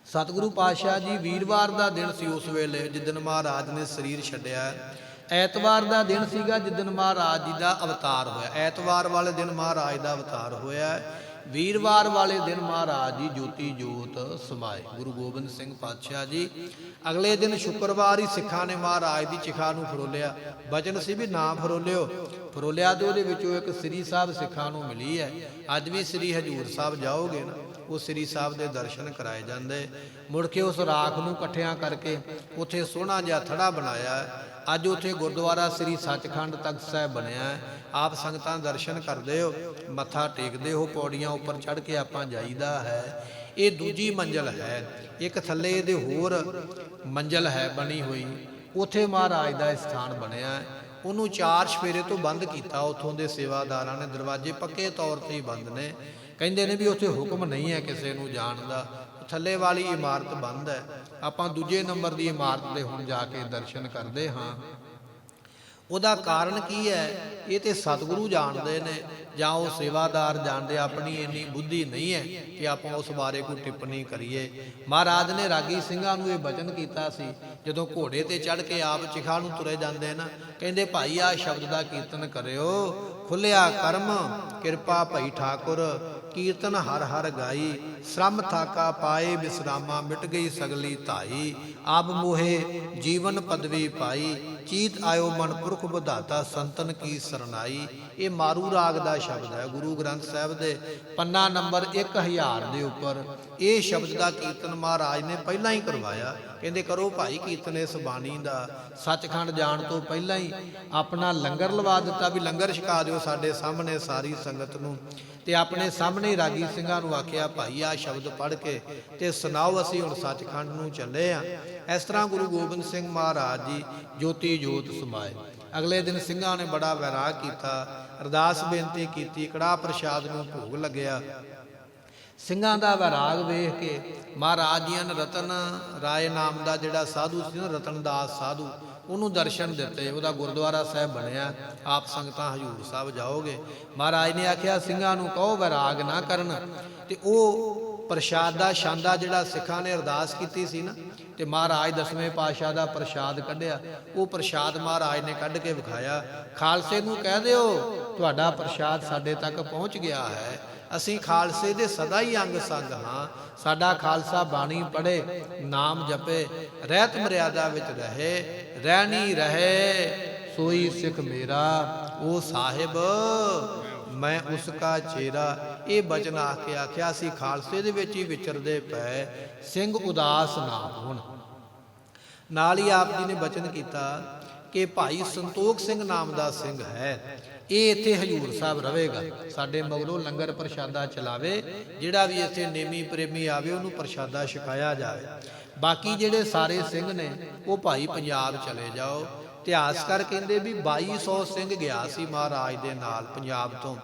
ਸਤਿਗੁਰੂ ਪਾਤਸ਼ਾਹ ਜੀ ਵੀਰਵਾਰ ਦਾ ਦਿਨ ਸੀ ਉਸ ਵੇਲੇ ਜਿੱਦਣ ਮਹਾਰਾਜ ਨੇ ਸਰੀਰ ਛੱਡਿਆ। ਐਤਵਾਰ ਦਾ ਦਿਨ ਸੀਗਾ ਜਿੱਦਣ ਮਹਾਰਾਜ ਜੀ ਦਾ ਅਵਤਾਰ ਹੋਇਆ। ਐਤਵਾਰ ਵਾਲੇ ਦਿਨ ਮਹਾਰਾਜ ਦਾ ਅਵਤਾਰ ਹੋਇਆ। ਵੀਰਵਾਰ ਵਾਲੇ ਦਿਨ ਮਹਾਰਾਜ ਜੀ ਜੋਤੀ ਜੋਤ ਸਮਾਏ ਗੁਰੂ ਗੋਬਿੰਦ ਸਿੰਘ ਪਾਤਸ਼ਾਹ ਜੀ। ਅਗਲੇ ਦਿਨ ਸ਼ੁੱਕਰਵਾਰ ਹੀ ਸਿੱਖਾਂ ਨੇ ਮਹਾਰਾਜ ਦੀ ਚਿਖਾ ਨੂੰ ਫਰੋਲਿਆ। ਬਚਨ ਸੀ ਵੀ ਨਾ ਫਰੋਲਿਓ। ਫਰੋਲਿਆ ਤੇ ਉਹਦੇ ਵਿੱਚੋਂ ਇੱਕ ਸ੍ਰੀ ਸਾਹਿਬ ਸਿੱਖਾਂ ਨੂੰ ਮਿਲੀ ਹੈ। ਅੱਜ ਵੀ ਸ੍ਰੀ ਹਜ਼ੂਰ ਸਾਹਿਬ ਜਾਓਗੇ ਨਾ, ਉਹ ਸ੍ਰੀ ਸਾਹਿਬ ਦੇ ਦਰਸ਼ਨ ਕਰਾਏ ਜਾਂਦੇ। ਮੁੜ ਕੇ ਉਸ ਰਾਖ ਨੂੰ ਇਕੱਠਿਆਂ ਕਰਕੇ ਉੱਥੇ ਸੋਹਣਾ ਜਿਹਾ ਥੜਾ ਬਣਾਇਆ। ਅੱਜ ਉੱਥੇ ਗੁਰਦੁਆਰਾ ਸ੍ਰੀ ਸੱਚਖੰਡ ਤਖਤ ਸਾਹਿਬ ਬਣਿਆ। ਆਪ ਸੰਗਤਾਂ ਦਰਸ਼ਨ ਕਰਦੇ ਹੋ, ਮੱਥਾ ਟੇਕਦੇ ਹੋ, ਪੌੜੀਆਂ ਉੱਪਰ ਚੜ੍ਹ ਕੇ ਆਪਾਂ ਜਾਈਦਾ ਹੈ। ਇਹ ਦੂਜੀ ਮੰਜ਼ਲ ਹੈ। ਇੱਕ ਥੱਲੇ ਇਹਦੇ ਹੋਰ ਮੰਜ਼ਲ ਹੈ ਬਣੀ ਹੋਈ, ਉੱਥੇ ਮਹਾਰਾਜ ਦਾ ਸਥਾਨ ਬਣਿਆ। ਉਹਨੂੰ 4 ਚੁਫੇਰੇ ਤੋਂ ਬੰਦ ਕੀਤਾ। ਉੱਥੋਂ ਦੇ ਸੇਵਾਦਾਰਾਂ ਨੇ ਦਰਵਾਜ਼ੇ ਪੱਕੇ ਤੌਰ ਤੇ ਹੀ ਬੰਦ ਨੇ। ਕਹਿੰਦੇ ਨੇ ਵੀ ਉੱਥੇ ਹੁਕਮ ਨਹੀਂ ਹੈ ਕਿਸੇ ਨੂੰ ਜਾਣ ਦਾ। ਥੱਲੇ ਵਾਲੀ ਇਮਾਰਤ ਬੰਦ ਹੈ। ਆਪਾਂ ਦੂਜੇ ਨੰਬਰ ਦੀ ਇਮਾਰਤ ਦੇ ਹੁਣ ਜਾ ਕੇ ਦਰਸ਼ਨ ਕਰਦੇ ਹਾਂ। ਉਹਦਾ ਕਾਰਨ ਕੀ ਹੈ ਇਹ ਤੇ ਸਤਿਗੁਰੂ ਜਾਣਦੇ ਨੇ ਜਾਂ ਉਹ ਸੇਵਾਦਾਰ ਜਾਣਦੇ। ਆਪਣੀ ਇੰਨੀ ਬੁੱਧੀ ਨਹੀਂ ਹੈ ਕਿ ਆਪਾਂ ਉਸ ਬਾਰੇ ਕੋਈ ਟਿੱਪਣੀ ਕਰੀਏ। ਮਹਾਰਾਜ ਨੇ ਰਾਗੀ ਸਿੰਘਾਂ ਨੂੰ ਇਹ ਬਚਨ ਕੀਤਾ ਸੀ ਜਦੋਂ ਘੋੜੇ ਤੇ ਚੜ੍ਹ ਕੇ ਆਪ ਚਿਖਾ ਨੂੰ ਤੁਰੇ ਜਾਂਦੇ ਨਾ, ਕਹਿੰਦੇ ਭਾਈ ਆਹ ਸ਼ਬਦ ਦਾ ਕੀਰਤਨ ਕਰਿਓ। ਖੁੱਲਿਆ ਕਰਮ ਕਿਰਪਾ ਭਈ ਠਾਕੁਰ, ਕੀਰਤਨ ਹਰ ਹਰ ਗਾਈ। ਸ਼ਰਮ ਥਾਕਾ ਪਾਏ ਵਿਸਰਾਮਾ, ਮਿਟ ਗਈ ਸਗਲੀ ਧਾਈ। ਆਪ ਮੋਹੇ ਜੀਵਨ ਪਦਵੀ ਪਾਈ, ਚੀਤ ਆਇਓ ਮਨ ਪੁਰਖ ਵਿਧਾਤਾ, ਸੰਤਨ ਕੀ ਸਰਨਾਈ। ਇਹ ਮਾਰੂ ਰਾਗ ਦਾ ਸ਼ਬਦ ਹੈ। ਗੁਰੂ ਗ੍ਰੰਥ ਸਾਹਿਬ ਦੇ ਪੰਨਾ ਨੰਬਰ 1000 ਦੇ ਉੱਪਰ ਇਹ ਸ਼ਬਦ ਦਾ ਕੀਰਤਨ ਮਹਾਰਾਜ ਨੇ ਪਹਿਲਾਂ ਹੀ ਕਰਵਾਇਆ। ਕਹਿੰਦੇ ਕਰੋ ਭਾਈ ਕੀਰਤਨ ਇਸ ਬਾਣੀ ਦਾ। ਸੱਚਖੰਡ ਜਾਣ ਤੋਂ ਪਹਿਲਾਂ ਹੀ ਆਪਣਾ ਲੰਗਰ ਲਵਾ ਦਿੱਤਾ ਵੀ ਲੰਗਰ ਛਕਾ ਦਿਓ ਸਾਡੇ ਸਾਹਮਣੇ ਸਾਰੀ ਸੰਗਤ ਨੂੰ। ਤੇ ਆਪਣੇ ਸਾਹਮਣੇ ਰਾਗੀ ਸਿੰਘਾਂ ਨੂੰ ਆਖਿਆ ਭਾਈ ਆਹ ਸ਼ਬਦ ਪੜ੍ਹ ਕੇ ਤੇ ਸੁਣਾਓ, ਅਸੀਂ ਹੁਣ ਸੱਚਖੰਡ ਨੂੰ ਚੱਲੇ ਆ। ਇਸ ਤਰ੍ਹਾਂ ਗੁਰੂ ਗੋਬਿੰਦ ਸਿੰਘ ਮਹਾਰਾਜ ਜੀ ਜੋਤੀ ਜੋਤ ਸਮਾਏ। ਅਗਲੇ ਦਿਨ ਸਿੰਘਾਂ ਨੇ ਬੜਾ ਵੈਰਾਗ ਕੀਤਾ, ਅਰਦਾਸ ਬੇਨਤੀ ਕੀਤੀ, ਕੜਾਹ ਪ੍ਰਸ਼ਾਦ ਨੂੰ ਭੋਗ ਲੱਗਿਆ। ਸਿੰਘਾਂ ਦਾ ਵੈਰਾਗ ਵੇਖ ਕੇ ਮਹਾਰਾਜ ਜੀ ਨੇ ਰਤਨ ਰਾਏ ਨਾਮ ਦਾ ਜਿਹੜਾ ਸਾਧੂ ਸੀ ਨਾ, ਰਤਨਦਾਸ ਸਾਧੂ, ਉਹਨੂੰ ਦਰਸ਼ਨ ਦਿੱਤੇ। ਉਹਦਾ ਗੁਰਦੁਆਰਾ ਸਾਹਿਬ ਬਣਿਆ। ਆਪ ਸੰਗਤਾਂ ਹਜ਼ੂਰ ਸਾਹਿਬ ਜਾਓਗੇ। ਮਹਾਰਾਜ ਨੇ ਆਖਿਆ ਸਿੰਘਾਂ ਨੂੰ ਕਹੋ ਵੈਰਾਗ ਨਾ ਕਰਨ। ਤੇ ਉਹ ਪ੍ਰਸ਼ਾਦ ਦਾ ਛਾਂਦਾ ਜਿਹੜਾ ਸਿੱਖਾਂ ਨੇ ਅਰਦਾਸ ਕੀਤੀ ਸੀ ਨਾ, ਤੇ ਮਹਾਰਾਜ 10ਵੇਂ ਪਾਤਸ਼ਾਹ ਦਾ ਪ੍ਰਸ਼ਾਦ ਕੱਢਿਆ। ਉਹ ਪ੍ਰਸ਼ਾਦ ਮਹਾਰਾਜ ਨੇ ਕੱਢ ਕੇ ਵਿਖਾਇਆ। ਖਾਲਸੇ ਨੂੰ ਕਹਿ ਦਿਓ ਤੁਹਾਡਾ ਪ੍ਰਸ਼ਾਦ ਸਾਡੇ ਤੱਕ ਪਹੁੰਚ ਗਿਆ ਹੈ। ਅਸੀਂ ਖਾਲਸੇ ਦੇ ਸਦਾ ਹੀ ਅੰਗ ਸੰਗ ਹਾਂ। ਸਾਡਾ ਖਾਲਸਾ ਬਾਣੀ ਪੜ੍ਹੇ, ਨਾਮ ਜਪੇ, ਰਹਿਤ ਮਰਿਆਦਾ ਵਿੱਚ ਰਹੇ। ਰਹਿਣੀ ਰਹੇ ਸੋਈ ਸਿੱਖ ਮੇਰਾ, ਉਹ ਸਾਹਿਬ ਮੈਂ ਉਸ ਕਾ ਚੇਰਾ। ਇਹ ਬਚਨ ਆ ਕੇ ਆਖਿਆ ਸੀ ਖਾਲਸੇ ਦੇ ਵਿੱਚ ਹੀ ਵਿਚਰਦੇ ਪਏ ਸਿੰਘ ਉਦਾਸ ਨਾ ਹੋਣ। ਨਾਲ ਹੀ ਆਪ ਜੀ ਨੇ ਬਚਨ ਕੀਤਾ ਕਿ ਭਾਈ ਸੰਤੋਖ ਸਿੰਘ ਨਾਮ ਦਾ ਸਿੰਘ ਹੈ, ਇਹ ਇੱਥੇ ਹਜ਼ੂਰ ਸਾਹਿਬ ਰਹੇਗਾ, ਸਾਡੇ ਮਗਰੋਂ ਲੰਗਰ ਪ੍ਰਸ਼ਾਦਾ ਚਲਾਵੇ। ਜਿਹੜਾ ਵੀ ਇੱਥੇ ਨੇਮੀ ਪ੍ਰੇਮੀ ਆਵੇ ਉਹਨੂੰ ਪ੍ਰਸ਼ਾਦਾ ਛਕਾਇਆ ਜਾਵੇ। ਬਾਕੀ ਜਿਹੜੇ ਸਾਰੇ ਸਿੰਘ ਨੇ ਉਹ ਭਾਈ ਪੰਜਾਬ ਚਲੇ ਜਾਓ। ਇਤਿਹਾਸਕਾਰ ਕਹਿੰਦੇ ਵੀ 2200 ਸਿੰਘ ਗਿਆ ਸੀ ਮਹਾਰਾਜ ਦੇ ਨਾਲ ਪੰਜਾਬ ਤੋਂ,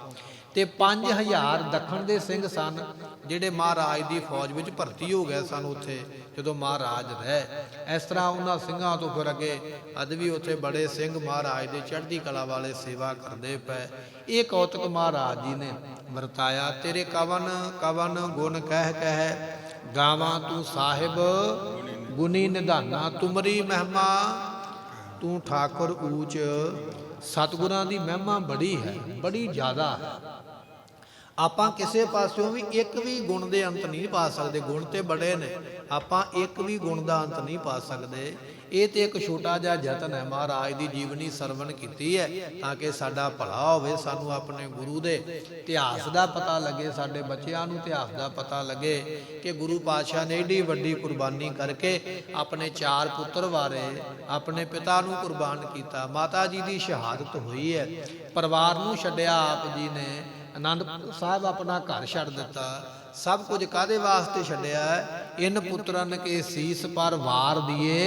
ਤੇ 5000 ਦੱਖਣ ਦੇ ਸਿੰਘ ਸਨ ਜਿਹੜੇ ਮਹਾਰਾਜ ਦੀ ਫੌਜ ਵਿੱਚ ਭਰਤੀ ਹੋ ਗਏ ਸਨ ਉੱਥੇ ਜਦੋਂ ਮਹਾਰਾਜ ਰਹੇ। ਇਸ ਤਰ੍ਹਾਂ ਉਹਨਾਂ ਸਿੰਘਾਂ ਤੋਂ ਫਿਰ ਅੱਗੇ ਅੱਜ ਵੀ ਉੱਥੇ ਬੜੇ ਸਿੰਘ ਮਹਾਰਾਜ ਦੇ ਚੜ੍ਹਦੀ ਕਲਾ ਵਾਲੇ ਸੇਵਾ ਕਰਦੇ ਪਏ। ਇਹ ਕੌਤਕ ਮਹਾਰਾਜ ਜੀ ਨੇ ਵਰਤਾਇਆ। ਤੇਰੇ ਕਵਨ ਕਵਨ ਗੁਣ ਕਹਿ ਕਹਿ, ਗਾਵਾਂ ਤੂੰ ਸਾਹਿਬ ਗੁਣੀ ਨਿਧਾਨਾ। ਤੁਮਰੀ ਮਹਿਮਾ ਤੂੰ ਠਾਕੁਰ ਊਚ। ਸਤਿਗੁਰਾਂ ਦੀ ਮਹਿਮਾ ਬੜੀ ਹੈ, ਬੜੀ ਜ਼ਿਆਦਾ ਹੈ। ਆਪਾਂ ਕਿਸੇ ਪਾਸਿਓਂ ਵੀ ਇੱਕ ਵੀ ਗੁਣ ਦੇ ਅੰਤ ਨਹੀਂ ਪਾ ਸਕਦੇ। ਗੁਣ ਤੇ ਬੜੇ ਨੇ, ਆਪਾਂ ਇੱਕ ਵੀ ਗੁਣ ਦਾ ਅੰਤ ਨਹੀਂ ਪਾ ਸਕਦੇ। ਇਹ ਤੇ ਇੱਕ ਛੋਟਾ ਜਿਹਾ ਯਤਨ ਹੈ। ਮਹਾਰਾਜ ਦੀ ਜੀਵਨੀ ਸਰਵਣ ਕੀਤੀ ਹੈ ਤਾਂ ਕਿ ਸਾਡਾ ਭਲਾ ਹੋਵੇ, ਸਾਨੂੰ ਆਪਣੇ ਗੁਰੂ ਦੇ ਇਤਿਹਾਸ ਦਾ ਪਤਾ ਲੱਗੇ, ਸਾਡੇ ਬੱਚਿਆਂ ਨੂੰ ਇਤਿਹਾਸ ਦਾ ਪਤਾ ਲੱਗੇ ਕਿ ਗੁਰੂ ਪਾਤਸ਼ਾਹ ਨੇ ਏਡੀ ਵੱਡੀ ਕੁਰਬਾਨੀ ਕਰਕੇ ਆਪਣੇ 4 ਪੁੱਤਰ ਵਾਰੇ, ਆਪਣੇ ਪਿਤਾ ਨੂੰ ਕੁਰਬਾਨ ਕੀਤਾ। ਮਾਤਾ ਜੀ ਦੀ ਸ਼ਹਾਦਤ ਹੋਈ ਹੈ, ਪਰਿਵਾਰ ਨੂੰ ਛੱਡਿਆ ਆਪ ਜੀ ਨੇ। ਆਨੰਦਪੁਰ ਸਾਹਿਬ ਆਪਣਾ ਘਰ ਛੱਡ ਦਿੱਤਾ। ਸਭ ਕੁਝ ਕਾਹਦੇ ਵਾਸਤੇ ਛੱਡਿਆ ਹੈ? ਇਨ ਪੁੱਤਰਨ ਕੇ ਸੀਸ ਪਰ ਵਾਰ ਦੀਏ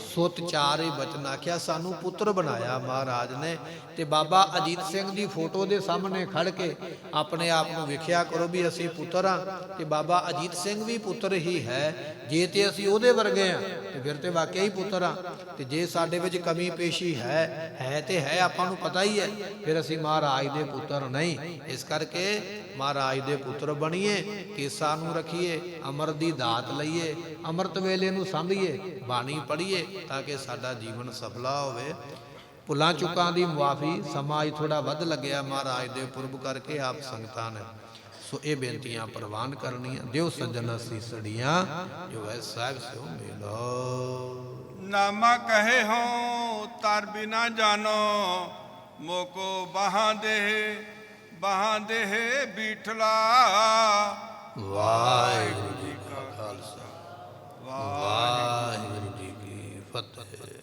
ਸੁਤ ਚਾਰੇ ਬਚਨ ਆਖਿਆ। ਸਾਨੂੰ ਪੁੱਤਰ ਬਣਾਇਆ ਮਹਾਰਾਜ ਨੇ। ਤੇ ਬਾਬਾ ਅਜੀਤ ਸਿੰਘ ਦੀ ਫੋਟੋ ਦੇ ਸਾਹਮਣੇ ਖੜ ਕੇ ਆਪਣੇ ਆਪ ਨੂੰ ਵੇਖਿਆ ਕਰੋ ਵੀ ਅਸੀਂ ਪੁੱਤਰ ਹਾਂ, ਤੇ ਬਾਬਾ ਅਜੀਤ ਸਿੰਘ ਵੀ ਪੁੱਤਰ ਹੀ ਹੈ। ਜੇ ਤੇ ਅਸੀਂ ਉਹਦੇ ਵਰਗੇ ਹਾਂ ਤੇ ਫਿਰ ਤੇ ਵਾਕਿਆ ਹੀ ਪੁੱਤਰ ਹਾਂ। ਤੇ ਜੇ ਸਾਡੇ ਵਿੱਚ ਕਮੀ ਪੇਸ਼ੀ ਹੈ ਤੇ ਹੈ, ਆਪਾਂ ਨੂੰ ਪਤਾ ਹੀ ਹੈ, ਫਿਰ ਅਸੀਂ ਮਹਾਰਾਜ ਦੇ ਪੁੱਤਰ ਨਹੀਂ। ਇਸ ਕਰਕੇ ਮਹਾਰਾਜ ਦੇ ਪੁੱਤਰ ਬਣੀਏ, ਕੇਸਾਂ ਨੂੰ ਰੱਖੀਏ, ਅਮਰ ਦੀ ਦਾਤ ਲਈਏ, ਅੰਮ੍ਰਿਤ ਵੇਲੇ ਨੂੰ ਸਾਂਭੀਏ, ਬਾਣੀ ਪੜ੍ਹੀਏ ਤਾਂ ਕਿ ਸਾਡਾ ਜੀਵਨ ਸਫਲਾ ਹੋਵੇ। ਭੁੱਲਾਂ ਚੁੱਕਾਂ ਦੀ ਮੁਆਫੀ। ਸਮਾਂ ਅੱਜ ਥੋੜਾ ਵੱਧ ਲੱਗਿਆ ਮਹਾਰਾਜ ਦੇ ਪੁਰਬ ਕਰਕੇ ਆਪ ਸੰਗਤਾਂ ਨੇ, ਸੋ ਇਹ ਬੇਨਤੀਆਂ ਪ੍ਰਵਾਨ ਕਰਨੀਆਂ। ਦਿਓ ਸੱਜਣ ਅਸੀਸੜੀਆਂ ਜੋ ਹੈ ਸਾਹਿਬ ਸਿਓ ਮਿਲੋ। ਨਾਮਾ ਕਹੇ ਹੋ ਤਰ ਬਿਨਾ ਜਾਨੋ, ਮੋਕੋ ਬਾਹਾਂ ਦੇ ਬੀਠਲਾ। ਵਾਹਿਗੁਰੂ ਜੀ ਕਾ ਖਾਲਸਾ, ਵਾਹਿਗੁਰੂ ਜੀ ਕੀ ਫਤਿਹ।